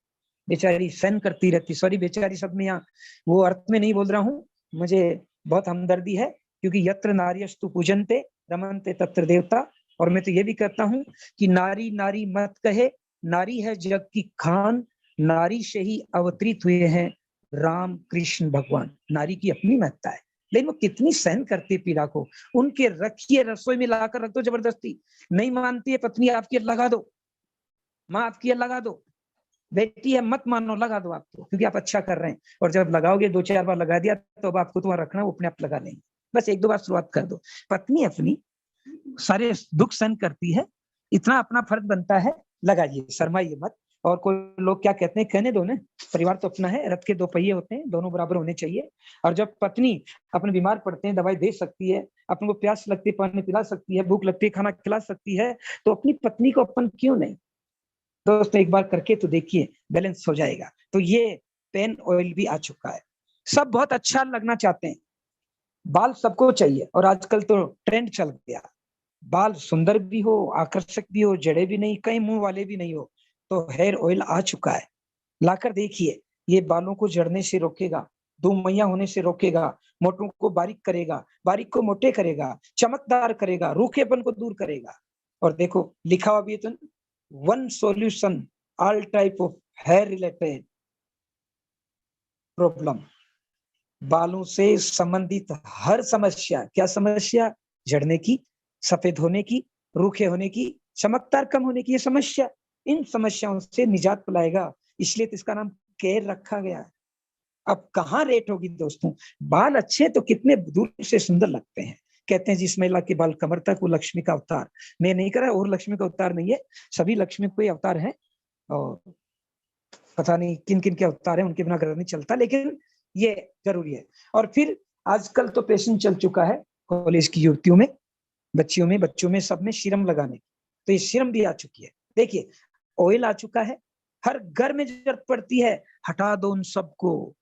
बेचारी सहन करती रहती, सॉरी बेचारी शब्द में यहाँ वो अर्थ में नहीं बोल रहा हूँ, मुझे बहुत हमदर्दी है, क्योंकि यत्र नार्यस्तु पूजन्ते रमन्ते तत्र देवता। और मैं तो ये भी कहता हूँ कि नारी नारी मत कहे, नारी है जग की खान, नारी से ही अवतरित हुए हैं राम कृष्ण भगवान। नारी की अपनी महत्ता है, लेकिन वो कितनी सहन करती है पीड़ा को। उनके रखिए, रसोई में लाकर रख दो जबरदस्ती, नहीं मानती है पत्नी आपकी, लगा दो, माँ आपकी लगा दो, बेटी है मत मानो, लगा दो आपको, क्योंकि आप अच्छा कर रहे हैं। और जब लगाओगे, 2-4 बार लगा दिया तो अब आपको तुम्हारा रखना, वो अपने आप लगा लेंगे। बस 1-2 बार शुरुआत कर दो। पत्नी अपनी सारे दुख सहन करती है, इतना अपना फर्ज बनता है, लगाइए, शर्माइए मत। और कोई लोग क्या कहते हैं, कहने दो ना, परिवार तो अपना है, रथ के 2 पहिए होते हैं, दोनों बराबर होने चाहिए। और जब पत्नी अपने बीमार पड़ते हैं, दवाई दे सकती है, अपन को प्यास लगती है पानी पिला सकती है, भूख लगती है खाना खिला सकती है, तो अपनी पत्नी को अपन क्यों नहीं। दोस्तों एक बार करके तो देखिए, बैलेंस हो जाएगा। तो ये पेन ऑयल भी आ चुका है। सब बहुत अच्छा लगना चाहते हैं, बाल सबको चाहिए, और आजकल तो ट्रेंड चल गया, बाल सुंदर भी हो, आकर्षक भी हो, जड़े भी नहीं, कहीं मुंह वाले भी नहीं हो, तो हेयर ऑयल आ चुका है। लाकर देखिए, ये बालों को जड़ने से रोकेगा, दुमैया होने से रोकेगा, मोटों को बारीक करेगा, बारीक को मोटे करेगा, चमकदार करेगा, रूखेपन को दूर करेगा। और देखो लिखा हुआ भी है तो, one solution all type of hair related problem. बालों से संबंधित हर समस्या, क्या समस्या, झड़ने की, सफेद होने की, रूखे होने की, चमकदार कम होने की, ये समस्या, इन समस्याओं से निजात पाएगा। इसलिए तो इसका नाम केयर रखा गया है। अब कहाँ रेट होगी दोस्तों, बाल अच्छे तो कितने दूर से सुंदर लगते हैं। कहते हैं जिस महिला के बाल कमर तक वो लक्ष्मी का अवतार, मैं नहीं करा और लक्ष्मी का अवतार नहीं है, सभी लक्ष्मी कोई अवतार है, और पता नहीं किन किन के अवतार है, उनके बिना घर नहीं चलता, लेकिन ये जरूरी है। और फिर आजकल तो पैशन चल चुका है कॉलेज की युवतियों में, बच्चियों में, बच्चों में, सब में सीरम लगाने, तो ये सीरम भी आ चुकी है। देखिए ऑयल आ चुका है, हर घर में जरूरत पड़ती है। हटा दो उन सबको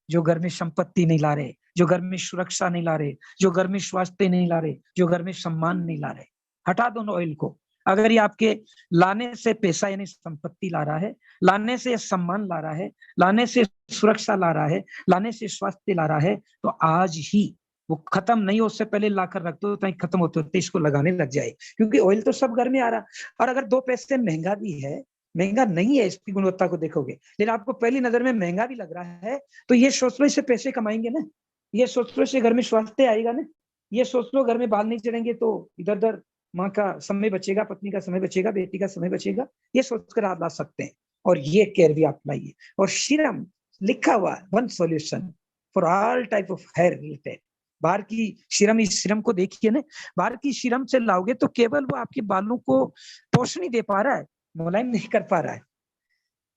जो घर में संपत्ति नहीं ला रहे, जो घर में सुरक्षा नहीं ला रहे, जो घर में स्वास्थ्य नहीं ला रहे, जो घर में सम्मान नहीं ला रहे, हटा दो उन ऑयल को। अगर ये आपके लाने से पैसा यानी संपत्ति ला रहा है, लाने से सम्मान ला रहा है, लाने से सुरक्षा ला रहा है, लाने से स्वास्थ्य ला रहा है, तो आज ही वो खत्म नहीं हो, उससे पहले लाकर रख दो, तो खत्म होते होते इसको लगाने लग जाए, क्योंकि ऑयल तो सब घर में आ रहा। और अगर 2 पैसे महंगा भी है, महंगा नहीं है, इसकी गुणवत्ता को देखोगे, लेकिन आपको पहली नजर में महंगा भी लग रहा है, तो ये सोच लो इससे पैसे कमाएंगे ना, ये सोच लो इससे घर में स्वास्थ्य आएगा ना, ये सोच लो घर में बाल नहीं चढ़ेंगे तो इधर उधर माँ का समय बचेगा, पत्नी का समय बचेगा, बेटी का समय बचेगा, ये सोचकर आप ला सकते हैं। और ये केयर भी आप लाइए। और सीरम लिखा हुआ one solution for all type of hair related. बाहर की सीरम, इस सीरम को देखिए ना, बाहर की सीरम से लाओगे तो केवल वो आपके बालों को पोषण ही दे पा रहा है, मुलायम नहीं कर पा रहा है,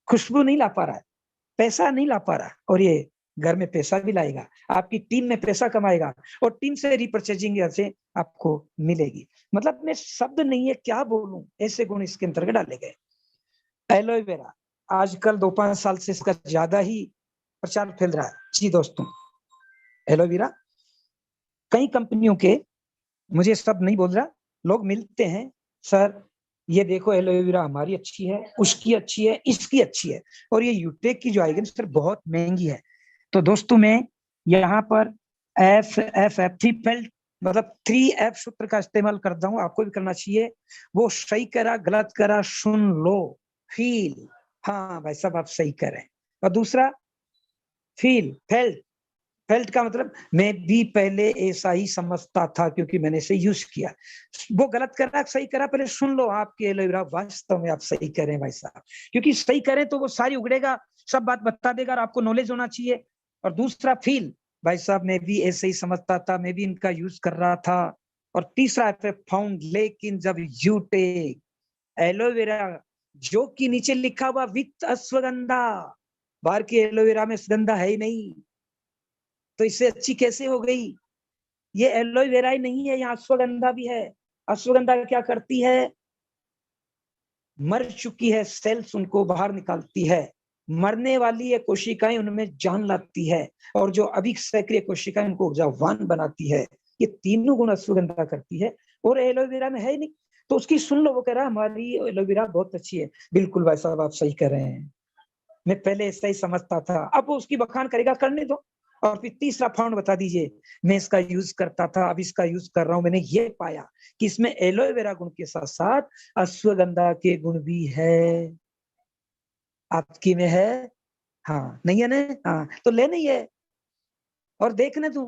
खुशबू नहीं ला पा रहा है, पैसा नहीं ला पा रहा है। और ये घर में पैसा भी लाएगा, आपकी टीम में पैसा कमाएगा, और टीम से रिपर्चेजिंग से आपको मिलेगी। मतलब मैं शब्द नहीं है क्या बोलूं, ऐसे गुण इसके अंतर्गत डाले गए। एलोवेरा आजकल 2-5 साल से इसका ज्यादा ही प्रचार फैल रहा है। जी दोस्तों, एलोवेरा कई कंपनियों के, मुझे सब नहीं बोल रहा, लोग मिलते हैं, सर ये देखो एलोवेरा हमारी अच्छी है, उसकी अच्छी है, इसकी अच्छी है, और ये यूटेक की जो आएगी ना सर बहुत महंगी है। तो दोस्तों मैं यहाँ पर मतलब 3F सूत्र का इस्तेमाल करता हूँ, आपको भी करना चाहिए। वो सही करा गलत करा सुन लो, फील, हाँ भाई साहब आप सही कर रहे हैं। और दूसरा फेल्ट, फेल्ट का मतलब मैं भी पहले ऐसा ही समझता था क्योंकि मैंने इसे यूज किया। वो गलत करा सही करा, पहले सुन लो आपके एलोवेरा वास्तव में आप सही करें भाई साहब, क्योंकि सही करें तो वो सारी उगड़ेगा, सब बात बता देगा और आपको नॉलेज होना चाहिए। और दूसरा फील, भाई साहब मैं भी ऐसे ही समझता था, मैं भी इनका यूज कर रहा था। और तीसरा फाउंड, लेकिन जब यू टेक एलोवेरा, जो कि नीचे लिखा हुआ विथ अश्वगंधा, बाहर की एलोवेरा में सुगंधा है ही नहीं, तो इससे अच्छी कैसे हो गई? ये एलोवेरा ही नहीं है, यहाँ अश्वगंधा भी है। अश्वगंधा क्या करती है? मर चुकी है सेल्स उनको बाहर निकालती है, मरने वाली ये कोशिकाएं उनमें जान लाती है, और जो अभी सक्रिय कोशिकाएं उनको ऊर्जावान बनाती है। ये तीनों गुण अश्वगंधा करती है, और एलोवेरा में है ही नहीं। तो उसकी सुन लो, वो कह रहा हमारी एलोवेरा बहुत अच्छी है। बिल्कुल भाई साहब आप सही कह रहे हैं, मैं पहले ऐसा ही समझता था। अब वो उसकी बखान करेगा, करने दो। और फिर तीसरा फाउंड बता दीजिए। मैं इसका यूज करता था, अब इसका यूज कर रहा हूं, मैंने ये पाया कि इसमें एलोवेरा गुण के साथ साथ अश्वगंधा के गुण भी है। आपकी में है? हाँ, नहीं है ना? हाँ, तो लेना ही है। और देखने तू,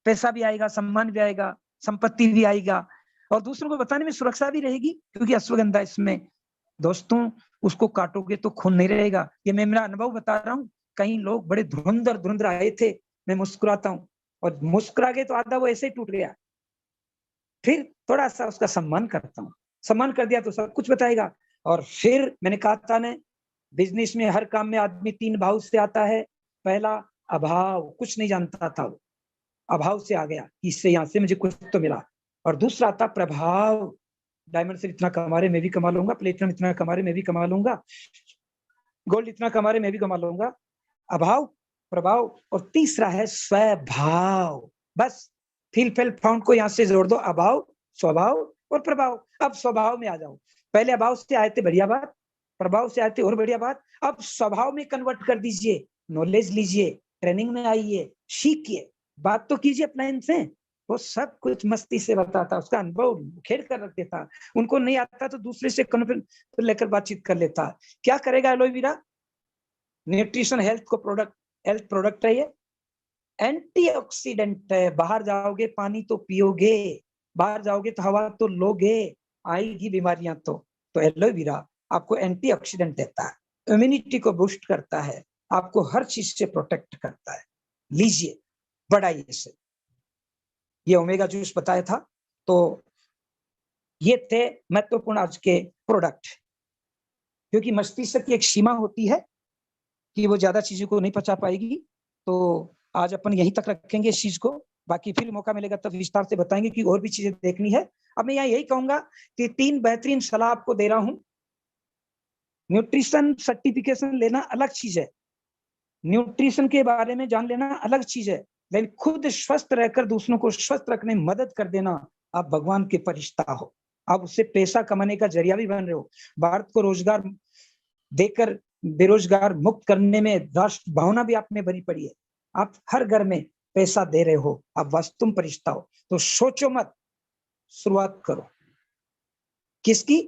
पैसा भी आएगा, सम्मान भी आएगा, संपत्ति भी आएगा, और दूसरों को बताने में सुरक्षा भी रहेगी, क्योंकि अश्वगंधा इसमें। दोस्तों, उसको काटोगे तो खून नहीं रहेगा। ये मैं मेरा अनुभव बता रहा हूँ। कई लोग बड़े धुरंधर धुरंधर आए थे, मैं मुस्कुराता हूँ, और मुस्कुरा के तो आधा वो ऐसे ही टूट गया। फिर थोड़ा सा उसका सम्मान करता हूँ, सम्मान कर दिया तो सब कुछ बताएगा। और फिर मैंने कहा था ना, बिजनेस में हर काम में आदमी 3 भाव से आता है। पहला अभाव, कुछ नहीं जानता था वो, अभाव से आ गया, इससे यहाँ से मुझे कुछ तो मिला। और दूसरा आता प्रभाव, डायमंड से इतना कमा रहे मैं भी कमा लूंगा, प्लेटिनम इतना कमा रहे मैं भी कमा लूंगा, गोल्ड इतना कमा रहे मैं भी कमा लूंगा। अभाव, प्रभाव, और तीसरा है स्वभाव। बस फील फेल फाउंड को यहाँ से जोड़ दो, अभाव, स्वभाव और प्रभाव। अब स्वभाव में आ जाओ। पहले अभाव से आए थे, बढ़िया बात, प्रभाव से आए थे, और बढ़िया बात। अब स्वभाव में कन्वर्ट कर दीजिए, नॉलेज लीजिए, ट्रेनिंग में आइए, सीखिए, बात तो कीजिए अपना इनसे। वो सब कुछ मस्ती से बताता, उसका अनुभव खेड़ कर रख देता। उनको नहीं आता तो दूसरे से कॉन्फ्रेंस लेकर बातचीत कर लेता। क्या करेगा एलोवेरा? न्यूट्रिशन हेल्थ प्रोडक्ट है ये, एंटीऑक्सीडेंट है। बाहर जाओगे पानी तो पियोगे, बाहर जाओगे तो हवा तो लोगे, आएगी बीमारियां तो एलोवेरा आपको एंटीऑक्सीडेंट देता है, इम्यूनिटी को बूस्ट करता है, आपको हर चीज से प्रोटेक्ट करता है। लीजिए, बढ़ाइए इसे। ये ओमेगा जूस बताया था। तो ये थे महत्वपूर्ण आज के प्रोडक्ट, क्योंकि मस्तिष्क की एक सीमा होती है कि वो ज्यादा चीजों को नहीं पचा पाएगी। तो आज अपन यहीं तक रखेंगे इस चीज को, बाकी फिर मौका मिलेगा तब विस्तार से बताएंगे कि और भी चीजें देखनी है। अब मैं यहाँ यही कहूंगा कि 3 बेहतरीन सलाह आपको दे रहा हूँ। न्यूट्रिशन सर्टिफिकेशन लेना अलग चीज है, न्यूट्रिशन के बारे में जान लेना अलग चीज है, लेकिन खुद स्वस्थ रहकर दूसरों को स्वस्थ रखने में मदद कर देना, आप भगवान के फरिश्ता हो। आप उससे पैसा कमाने का जरिया भी बन रहे हो। भारत को रोजगार देकर बेरोजगार मुक्त करने में राष्ट्र भावना भी आप में भरी पड़ी है। आप हर घर में पैसा दे रहे हो, आप वास्तु में फरिश्ता हो। तो सोचो मत, शुरुआत करो। किसकी?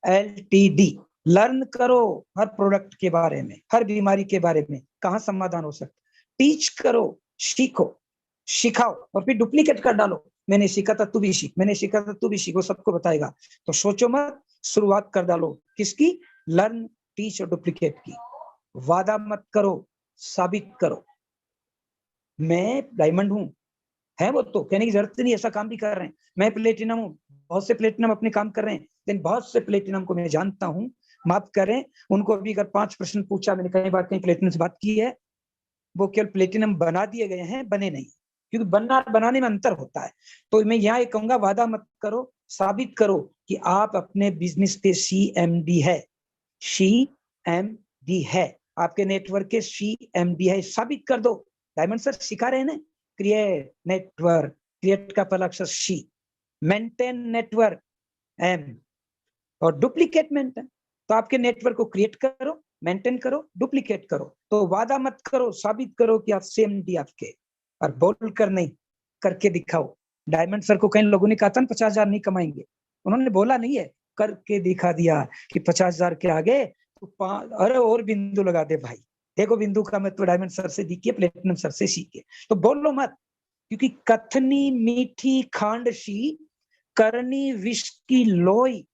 LTD। लर्न करो हर प्रोडक्ट के बारे में, हर बीमारी के बारे में, कहाँ समाधान हो सकता। टीच करो, सीखो, सिखाओ, और फिर डुप्लीकेट कर डालो। मैंने सीखा था तू भी सीख, मैंने सीखा था तू भी सीख, वो सबको बताएगा। तो सोचो मत, शुरुआत कर डालो। किसकी? लर्न, टीच और डुप्लीकेट की। वादा मत करो, साबित करो। मैं डायमंड हूं, है वो तो कहने की जरूरत नहीं, ऐसा काम भी कर रहे हैं। मैं प्लेटिनम हूँ, बहुत से प्लेटिनम अपने काम कर रहे हैं, लेकिन बहुत से प्लेटिनम को मैं जानता हूँ, माफ करें, उनको अभी अगर 5 प्रश्न पूछा, मैंने कई बार कहीं प्लेटिनम से बात की है, वो केवल प्लेटिनम बना दिए गए हैं, बने नहीं, क्योंकि बनना और बनाने में अंतर होता है। तो मैं यहाँ एक कहूंगा, वादा मत करो, साबित करो कि आप अपने बिजनेस के CMD है, CMD है, आपके नेटवर्क के CMD है, साबित कर दो। डायमंड सर सिखा रहे हैं ना, क्रिएट नेटवर्क, क्रिएट का पहला अक्षर C, मेंटेन नेटवर्क M, और डुप्लीकेट मेंटेन। तो आपके नेटवर्क को क्रिएट करो, मेंटेन करो, डुप्लीकेट करो। तो वादा मत करो, साबित करो कि आप CMD आपके, और बोल कर नहीं, करके दिखाओ। डायमंड सर को कई लोगों ने कहा था 50,000 नहीं कमाएंगे, उन्होंने बोला नहीं है, करके दिखा दिया कि 50,000 के आगे तो अरे और बिंदु लगा दे भाई। देखो बिंदु का महत्व डायमंड सर से दिखिए, प्लेटिनम सर से सीखिए। तो बोलो मत, क्योंकि कथनी मीठी खांड सी, करनी विष की लोई,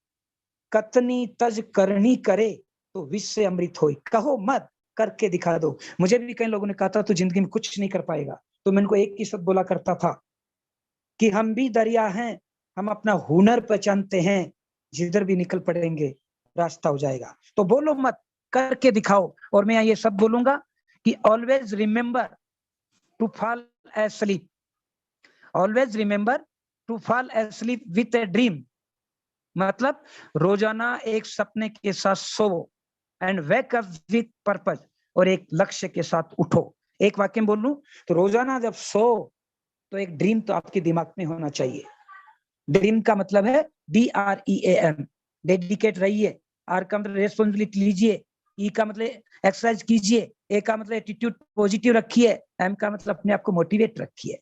कथनी तज करनी करे, तो विष से अमृत होई। कहो मत, करके दिखा दो। मुझे भी कई लोगों ने कहा था तू जिंदगी में कुछ नहीं कर पाएगा, तो मैं उनको एक ही शब्द बोला करता था कि हम भी दरिया हैं, हम अपना हुनर पहचानते हैं, जिधर भी निकल पड़ेंगे रास्ता हो जाएगा। तो बोलो मत, करके दिखाओ। और मैं ये सब बोलूंगा कि always remember to fall asleep, always remember to fall asleep with a dream. मतलब रोजाना एक सपने के साथ सो and wake up with purpose, और एक लक्ष्य के साथ उठो। एक वाक्य में बोल लूं तो रोजाना जब सो तो एक ड्रीम तो आपके दिमाग में होना चाहिए। ड्रीम का मतलब है DREAM, डेडिकेट रहिए। आर का मतलब रेस्पॉन्सिबिलिटी लीजिए, ई का मतलब एक्सरसाइज कीजिए, ए का मतलब एटीट्यूड पॉजिटिव रखिए, एम का मतलब अपने आप को मोटिवेट रखिए।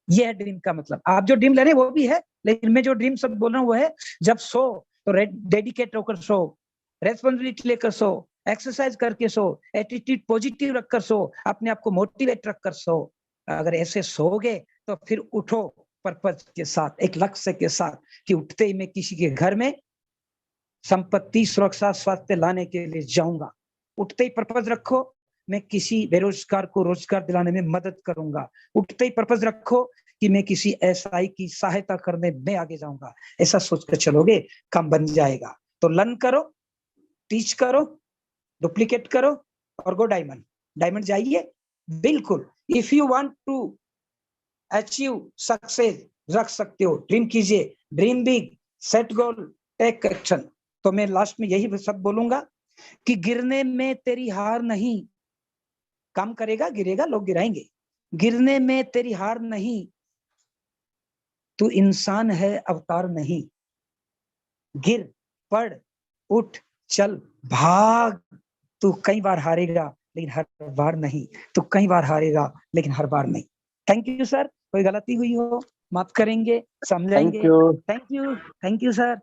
ये है ड्रीम का मतलब। आप जो ड्रीम ले रहे हैं वो भी है, लेकिन मैं जो ड्रीम सब बोल रहा हूँ वो है जब सो तो डेडिकेट होकर सो, रेस्पॉन्सिबिलिटी लेकर सो, एक्सरसाइज करके सो, एटीट्यूड पॉजिटिव रखकर सो, अपने आप को मोटिवेट रखकर सो। अगर ऐसे सोओगे तो फिर उठो पर्पज के साथ, एक लक्ष्य के साथ कि उठते ही मैं किसी के घर में संपत्ति, सुरक्षा, स्वास्थ्य लाने के लिए जाऊंगा। उठते ही पर्पज रखो, मैं किसी बेरोजगार को रोजगार दिलाने में मदद करूंगा। उठते ही पर्पज रखो कि मैं किसी एसआई की सहायता करने में आगे जाऊंगा। ऐसा सोचकर चलोगे, काम बन जाएगा। तो लर्न करो, टीच करो, डुप्लीकेट करो और गो डायमंड। डायमंड जाइए बिल्कुल। If you want to achieve success, रख सकते हो, ड्रीम कीजिए, dream big, set goal, take action. तो मैं लास्ट में यही सब बोलूंगा कि गिरने में तेरी हार नहीं, काम करेगा गिरेगा, लोग गिराएंगे, गिरने में तेरी हार नहीं, तू इंसान है अवतार नहीं। गिर, पढ़, उठ, चल, भाग। तू कई बार हारेगा लेकिन हर बार नहीं, तू कई बार हारेगा लेकिन हर बार नहीं। थैंक यू सर, कोई गलती हुई हो माफ करेंगे, समझाएंगे। Thank you sir.